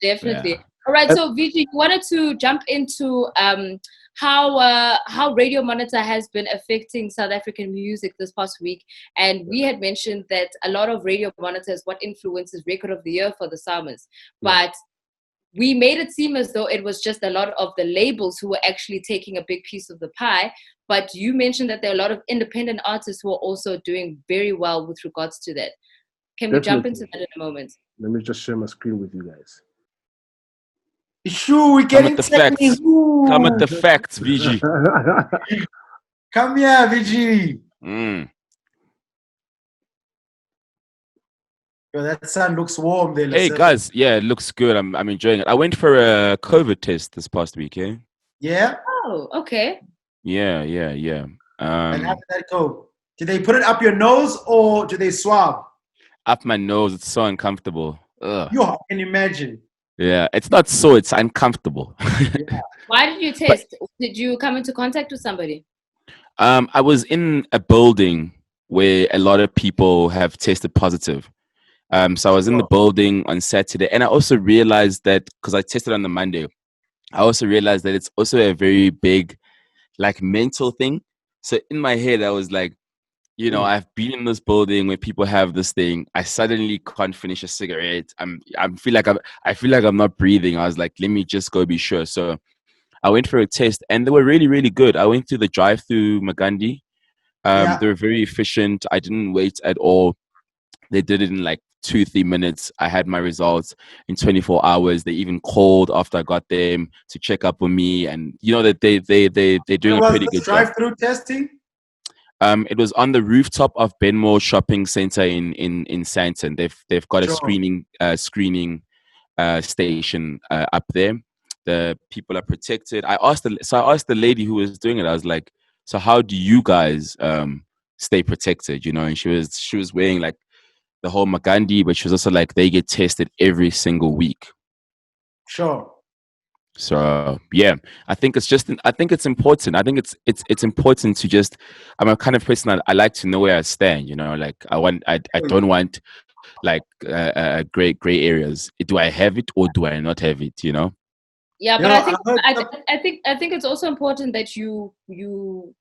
Speaker 3: Definitely. Yeah. All right, so Vijay, you wanted to jump into how Radio Monitor has been affecting South African music this past week, and we had mentioned that a lot of Radio Monitor is what influences Record of the Year for the summers, but we made it seem as though it was just a lot of the labels who were actually taking a big piece of the pie. But you mentioned that there are a lot of independent artists who are also doing very well with regards to that. Can we jump into that in a moment?
Speaker 4: Let me just share my screen with you guys.
Speaker 2: Sure, we're getting
Speaker 1: facts. Come with the facts, VG.
Speaker 2: Come here, VG. Yo, that sun looks warm there.
Speaker 1: Hey guys, yeah, it looks good. I'm enjoying it. I went for a COVID test this past week, eh?
Speaker 2: Yeah.
Speaker 3: Oh, okay.
Speaker 1: Yeah.
Speaker 2: And how did that go? Did they put it up your nose or did they swab?
Speaker 1: Up my nose. It's so uncomfortable. Ugh.
Speaker 2: You can imagine.
Speaker 1: Yeah, it's not so. It's uncomfortable.
Speaker 3: Why did you test? Did you come into contact with somebody?
Speaker 1: I was in a building where a lot of people have tested positive. So I was in the building on Saturday, and I also realized that because I tested on the Monday, I also realized that it's also a very big, like, mental thing. So in my head, I was like, you know, I've been in this building where people have this thing. I suddenly can't finish a cigarette. I feel like I'm not breathing. I was like, let me just go be sure. So I went for a test, and they were really, really good. I went through the drive-through Magandi.
Speaker 2: Yeah.
Speaker 1: They were very efficient. I didn't wait at all. They did it in like 2-3 minutes. I had my results in 24 hours. They even called after I got them to check up on me, and you know that they're doing
Speaker 2: When
Speaker 1: a
Speaker 2: was
Speaker 1: pretty
Speaker 2: this
Speaker 1: good job.
Speaker 2: drive-through testing?
Speaker 1: It was on the rooftop of Benmore Shopping Center in Sandton. They've got a
Speaker 2: Sure.
Speaker 1: screening station up there. The people are protected. I asked the lady who was doing it. I was like, so how do you guys stay protected? You know, and she was wearing like the whole Magandi, but she was also like, they get tested every single week.
Speaker 2: Sure.
Speaker 1: So yeah, I think it's important. I think it's important to just. I'm a kind of person that I like to know where I stand. You know, like I don't want like gray areas. Do I have it or do I not have it? You know.
Speaker 3: Yeah,
Speaker 2: You
Speaker 3: but
Speaker 2: know,
Speaker 3: I think it's also important that you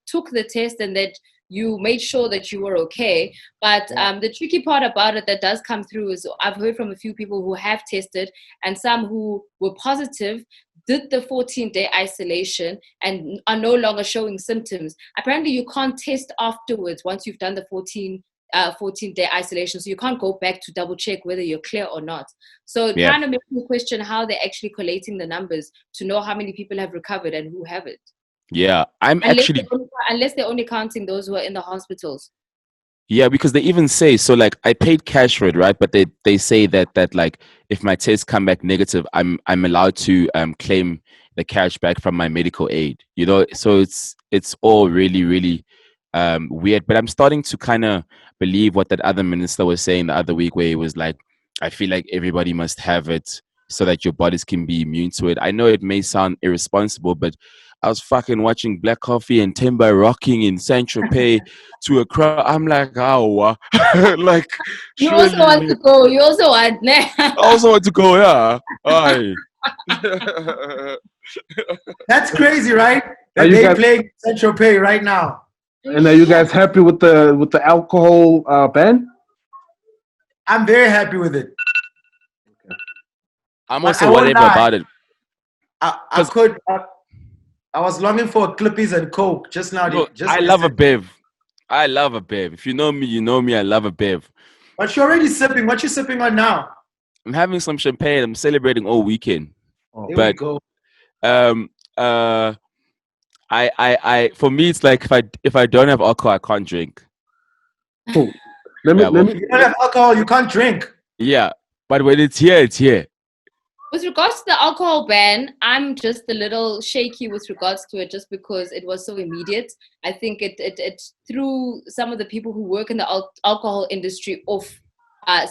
Speaker 3: took the test and that you made sure that you were okay. But the tricky part about it that does come through is I've heard from a few people who have tested and some who were positive did the 14-day isolation and are no longer showing symptoms. Apparently, you can't test afterwards once you've done the 14-day isolation. So you can't go back to double check whether you're clear or not. So it
Speaker 1: Yeah.
Speaker 3: kind of makes me question how they're actually collating the numbers to know how many people have recovered and who haven't.
Speaker 1: Yeah,
Speaker 3: Unless they're only counting those who are in the hospitals.
Speaker 1: Yeah, because they even say so. Like I paid cash for it, right? But they say that like if my tests come back negative, I'm allowed to claim the cash back from my medical aid. You know, so it's all really really weird. But I'm starting to kind of believe what that other minister was saying the other week, where he was like, I feel like everybody must have it so that your bodies can be immune to it. I know it may sound irresponsible, but I was fucking watching Black Coffee and Timber rocking in Saint Tropez to a crowd. I'm like, oh, like
Speaker 3: You also want to go. You also want.
Speaker 1: I also want to go. Yeah, aye.
Speaker 2: That's crazy, right?
Speaker 4: Are
Speaker 2: That
Speaker 4: you
Speaker 2: they
Speaker 4: guys-
Speaker 2: playing Central Pay right now.
Speaker 4: And are you guys happy with the alcohol ban?
Speaker 2: I'm very happy with it.
Speaker 1: I'm
Speaker 2: But
Speaker 1: also
Speaker 2: I won't
Speaker 1: whatever
Speaker 2: lie.
Speaker 1: about it.
Speaker 2: I was longing for Clippies and Coke just now.
Speaker 1: Bro, I love a bev. I love a bev. If you know me, you know me. I love a bev.
Speaker 2: But you're already sipping. What you sipping on now?
Speaker 1: I'm having some champagne. I'm celebrating all weekend.
Speaker 2: Here
Speaker 1: But
Speaker 2: we go.
Speaker 1: I for me it's like if I don't have alcohol I can't drink.
Speaker 4: Cool. Let me.
Speaker 2: If you don't have alcohol, you can't drink.
Speaker 1: Yeah, but when it's here, it's here.
Speaker 3: With regards to the alcohol ban, I'm just a little shaky with regards to it just because it was so immediate. I think it threw some of the people who work in the alcohol industry off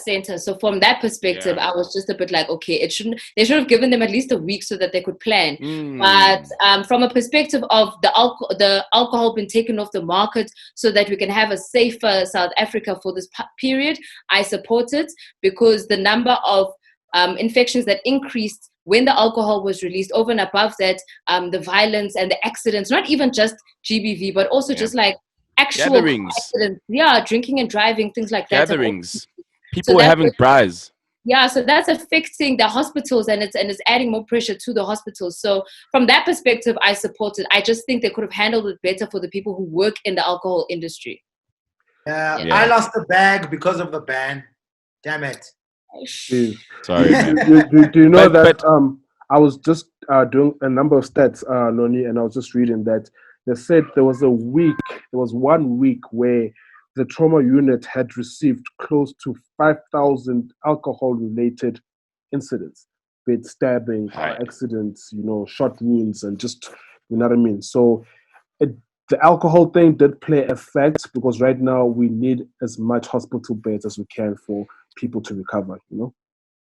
Speaker 3: center. So from that perspective, I was just a bit like, okay, they should have given them at least a week so that they could plan. But from a perspective of the alcohol being taken off the market so that we can have a safer South Africa for this period, I support it because the number of infections that increased when the alcohol was released over and above that, the violence and the accidents, not even just GBV, but also just like actual
Speaker 1: gatherings.
Speaker 3: accidents. Drinking and driving, things like that.
Speaker 1: Gatherings. People were having bras.
Speaker 3: Yeah, so that's affecting the hospitals and it's adding more pressure to the hospitals. So from that perspective, I support it. I just think they could have handled it better for the people who work in the alcohol industry.
Speaker 2: Yeah. I lost the bag because of the ban. Damn it.
Speaker 1: Sorry, man.
Speaker 4: Do you know that I was just doing a number of stats, Noni, and I was just reading that they said there was 1 week where the trauma unit had received close to 5,000 alcohol-related incidents, be it stabbing, car accidents, shot wounds, and just, you know what I mean? So the alcohol thing did play a fact because right now we need as much hospital beds as we can for people to recover,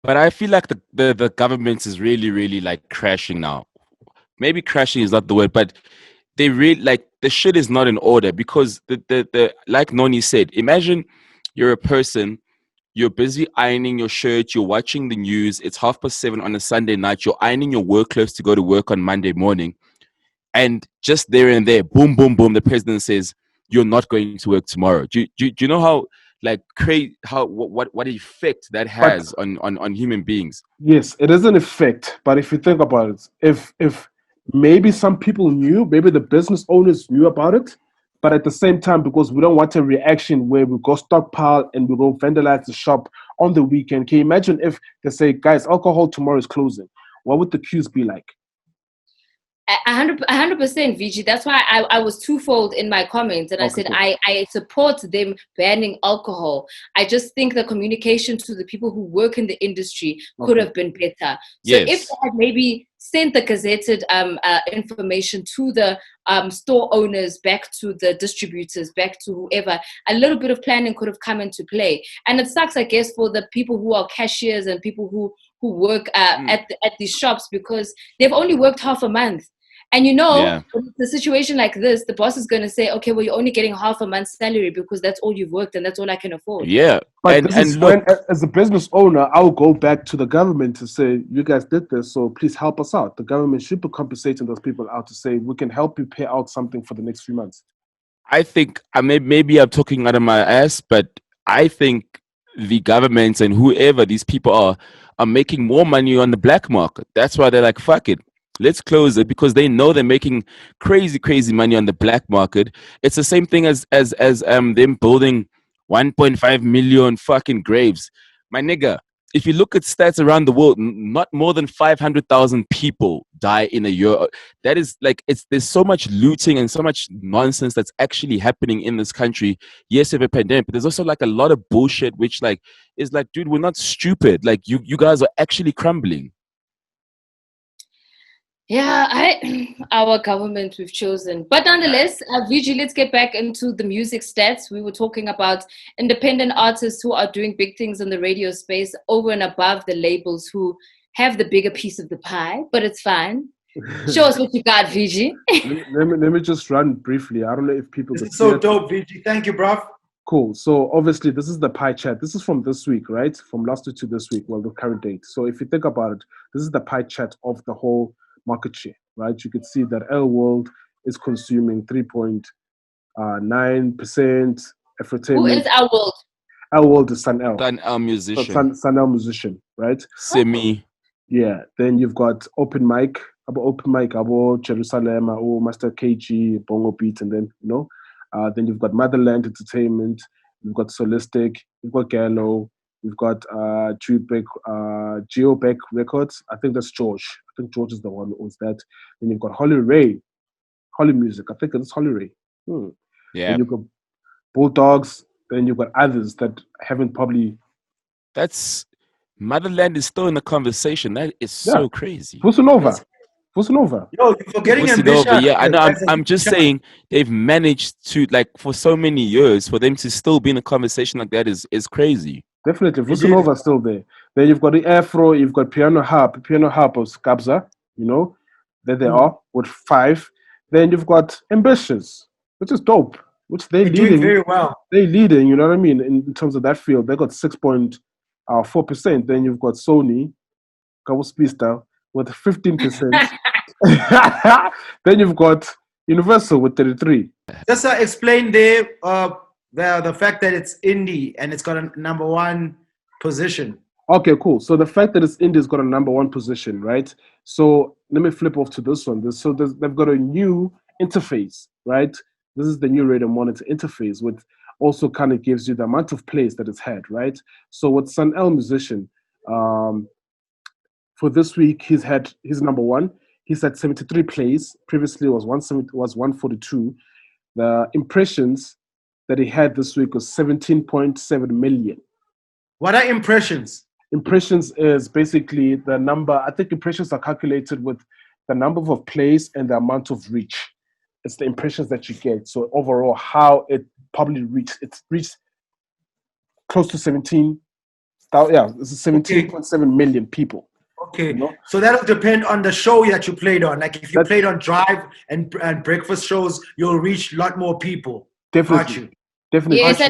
Speaker 1: But I feel like the government is really, really like crashing now. Maybe crashing is not the word, but they really like the shit is not in order because the like Noni said, imagine you're a person, you're busy ironing your shirt, you're watching the news, it's 7:30 on a Sunday night, you're ironing your work clothes to go to work on Monday morning, and just there and there, boom, boom, boom, the president says, you're not going to work tomorrow. Do you know how like crazy how what effect that has on human beings?
Speaker 4: Yes, it is an effect. But if you think about it, if maybe some people knew, maybe the business owners knew about it, but at the same time, because we don't want a reaction where we go stockpile and we go vandalize the shop on the weekend. Can you imagine if they say, guys, alcohol tomorrow is closing? What would the queues be like?
Speaker 3: 100%, VG. That's why I was twofold in my comments, and I said
Speaker 4: cool.
Speaker 3: I support them banning alcohol. I just think the communication to the people who work in the industry could have been better. So if they had maybe sent the gazetted information to the store owners, back to the distributors, back to whoever, a little bit of planning could have come into play. And it sucks, I guess, for the people who are cashiers and people who work at these shops, because they've only worked half a month. And the situation like this, the boss is going to say, okay, well, you're only getting half a month's salary because that's all you've worked and that's all I can afford.
Speaker 1: Yeah.
Speaker 4: But look, as a business owner, I'll go back to the government to say, you guys did this, so please help us out. The government should be compensating those people out to say, we can help you pay out something for the next few months.
Speaker 1: I think maybe I'm talking out of my ass, but I think the governments and whoever these people are making more money on the black market. That's why they're like, fuck it. Let's close it, because they know they're making crazy money on the black market. It's the same thing as them building 1.5 million fucking graves. My nigga, if you look at stats around the world, not more than 500,000 people die in a year. That is like, there's so much looting and so much nonsense that's actually happening in this country. Yes, we have a pandemic, but there's also like a lot of bullshit which like is like, dude, we're not stupid. Like you guys are actually crumbling.
Speaker 3: Yeah, our government we've chosen. But nonetheless, VG, let's get back into the music stats. We were talking about independent artists who are doing big things in the radio space over and above the labels who have the bigger piece of the pie, but it's fine. Show us what you got, VG.
Speaker 4: let me just run briefly. I don't know if people...
Speaker 2: This is so dope, VG. Thank you, bruv.
Speaker 4: Cool. So obviously this is the pie chart. This is from this week, right? From last week to this week, well, the current date. So if you think about it, this is the pie chart of the whole market share, right? You could see that L World is consuming 3.9%.
Speaker 3: Who is L World?
Speaker 4: L World is Sun L.
Speaker 1: Sun L musician.
Speaker 4: Sun L musician, right?
Speaker 1: Semi.
Speaker 4: Yeah. Then you've got Open Mic, Jerusalem, Master KG, Bongo Beat, and then then you've got Motherland Entertainment, you've got Solistic, you've got Gallo, you've got Geobeck Records. I think that's George. I think George is the one who owns that. Then you've got Holly Music. I think it's Holly Ray.
Speaker 1: Yeah.
Speaker 4: Then you've got Bulldogs. Then you've got others that haven't probably...
Speaker 1: That's... Motherland is still in the conversation. That is so crazy.
Speaker 4: Fusunova.
Speaker 2: Yo, you're forgetting Ambition.
Speaker 1: Yeah, I know. I'm just saying they've managed to, like, for so many years, for them to still be in a conversation like that is crazy.
Speaker 4: Definitely. Fusunova is still there. Then you've got the Afro, you've got Piano Hub of Kabza, there they are with 5. Then you've got Ambitious, which is dope, which they're leading.
Speaker 2: Doing very well.
Speaker 4: They're leading, you know what I mean, in terms of that field. They got 6.4%. Then you've got Sony, Speedsta, with 15%. Then you've got Universal with 33.
Speaker 2: Just explain there the fact that it's indie and it's got a number 1 position.
Speaker 4: Okay, cool. So the fact that it's indie's got a number 1 position, right? So let me flip off to this one. They've got a new interface, right? This is the new radio monitor interface, which also kind of gives you the amount of plays that it's had, right? So with Sun L Musician, for this week, he's number 1. He's had 73 plays. Previously, it was 142. The impressions that he had this week was 17.7 million.
Speaker 2: What are impressions?
Speaker 4: Impressions is basically the number. I think impressions are calculated with the number of plays and the amount of reach. It's the impressions that you get. So overall, how it probably reached. It's reached close to 17. Yeah, it's 17.7 million people.
Speaker 2: Okay, so that'll depend on the show that you played on. Like if you played on Drive and breakfast shows, you'll reach a lot more people.
Speaker 4: Definitely. Definitely.
Speaker 3: Yes,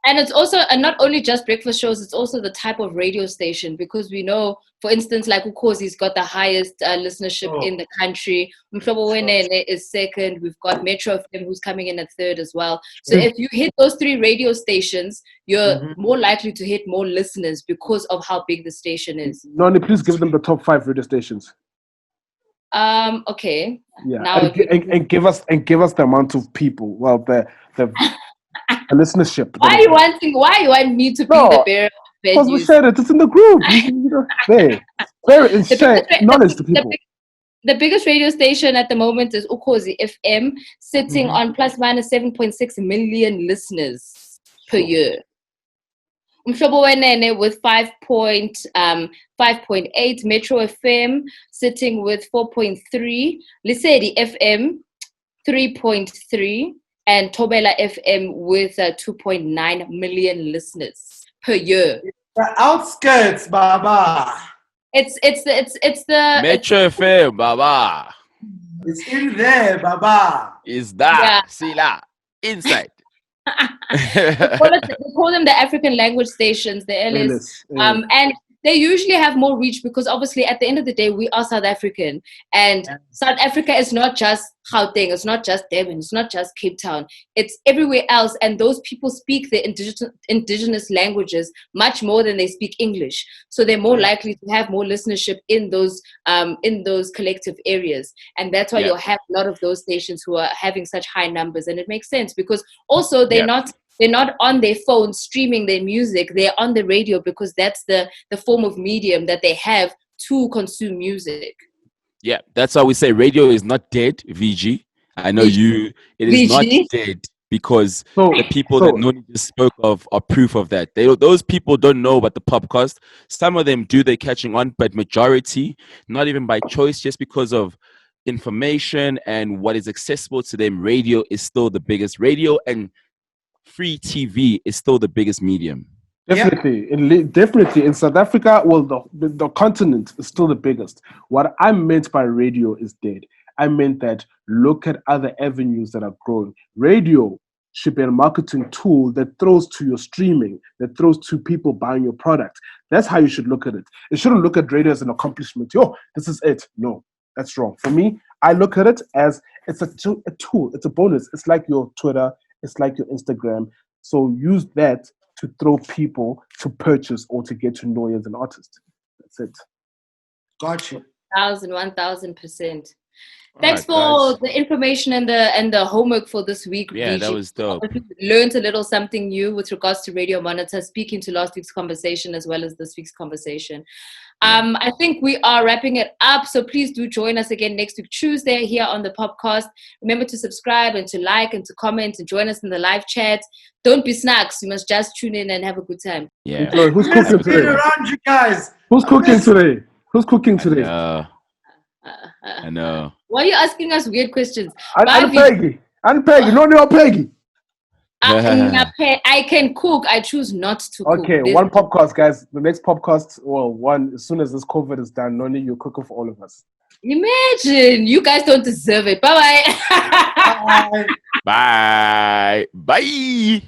Speaker 3: and it's also, and not only just breakfast shows, it's also the type of radio station, because we know, for instance, like Ukhozi's got the highest listenership in the country. Mhlobo Wenene is second. We've got Metro FM who's coming in at third as well. So if you hit those 3 radio stations, you're more likely to hit more listeners because of how big the station is.
Speaker 4: Noni, please give them the top 5 radio stations.
Speaker 3: Okay.
Speaker 4: Yeah,
Speaker 3: Now
Speaker 4: and give us the amount of people. Well, the listenership.
Speaker 3: Why you want me to be the bearer of bad
Speaker 4: Cosmo
Speaker 3: news?
Speaker 4: shared it. It's in the group. There. Very share knowledge to people.
Speaker 3: The biggest radio station at the moment is Ukhozi FM, sitting on plus minus 7.6 million listeners per year. Mhlobo Wenene with 5.8, Metro FM sitting with 4.3, Lesedi FM 3.3, and Tobela FM with 2.9 million listeners per year.
Speaker 2: The outskirts, Baba.
Speaker 3: It's the
Speaker 1: Metro FM, Baba.
Speaker 2: It's in there, Baba.
Speaker 1: Is that Sila inside?
Speaker 3: They call them the African language stations, the LS. And they usually have more reach because obviously at the end of the day, we are South African. And South Africa is not just Gauteng, it's not just Durban, it's not just Cape Town. It's everywhere else. And those people speak the indigenous languages much more than they speak English. So they're more likely to have more listenership in those collective areas. And that's why you'll have a lot of those stations who are having such high numbers. And it makes sense because also they're not on their phone streaming their music. They're on the radio because that's the form of medium that they have to consume music. Yeah,
Speaker 1: that's why we say radio is not dead, VG. I know it is not dead because the people that Noni just spoke of are proof of that. Those people don't know about the podcast. Some of them do, they're catching on, but majority, not even by choice, just because of information and what is accessible to them. Radio is still the biggest. Radio and free TV is still the biggest medium.
Speaker 4: Definitely, definitely in South Africa, well, the continent is still the biggest. What I meant by radio is dead. I meant that look at other avenues that are growing. Radio should be a marketing tool that throws to your streaming, that throws to people buying your product. That's how you should look at it. It shouldn't look at radio as an accomplishment. This is it. No, that's wrong. For me, I look at it as it's a tool. It's a bonus. It's like your Twitter. It's like your Instagram. So use that to throw people to purchase or to get to know you as an artist. That's it.
Speaker 2: Gotcha.
Speaker 3: 1000%. Thanks for the information and the homework for this week.
Speaker 1: Yeah, that was dope.
Speaker 3: Learned a little something new with regards to Radio Monitor, speaking to last week's conversation as well as this week's conversation. I think we are wrapping it up, so please do join us again next week Tuesday here on the POPcast. Remember to subscribe and to like and to comment and join us in the live chat. Don't be snacks. You must just tune in and have a good time.
Speaker 1: Yeah.
Speaker 4: Who's cooking today?
Speaker 2: Around you guys.
Speaker 4: Who's cooking today? Who's cooking today?
Speaker 1: I know.
Speaker 3: Why are you asking us weird questions?
Speaker 4: I'm Peggy. No, Peggy.
Speaker 3: I can cook. I choose not to cook.
Speaker 4: Okay, one POPcast, guys. The next POPcast, as soon as this COVID is done, Noni, you're cooking for all of us.
Speaker 3: Imagine. You guys don't deserve it. Bye-bye.
Speaker 1: Bye. Bye.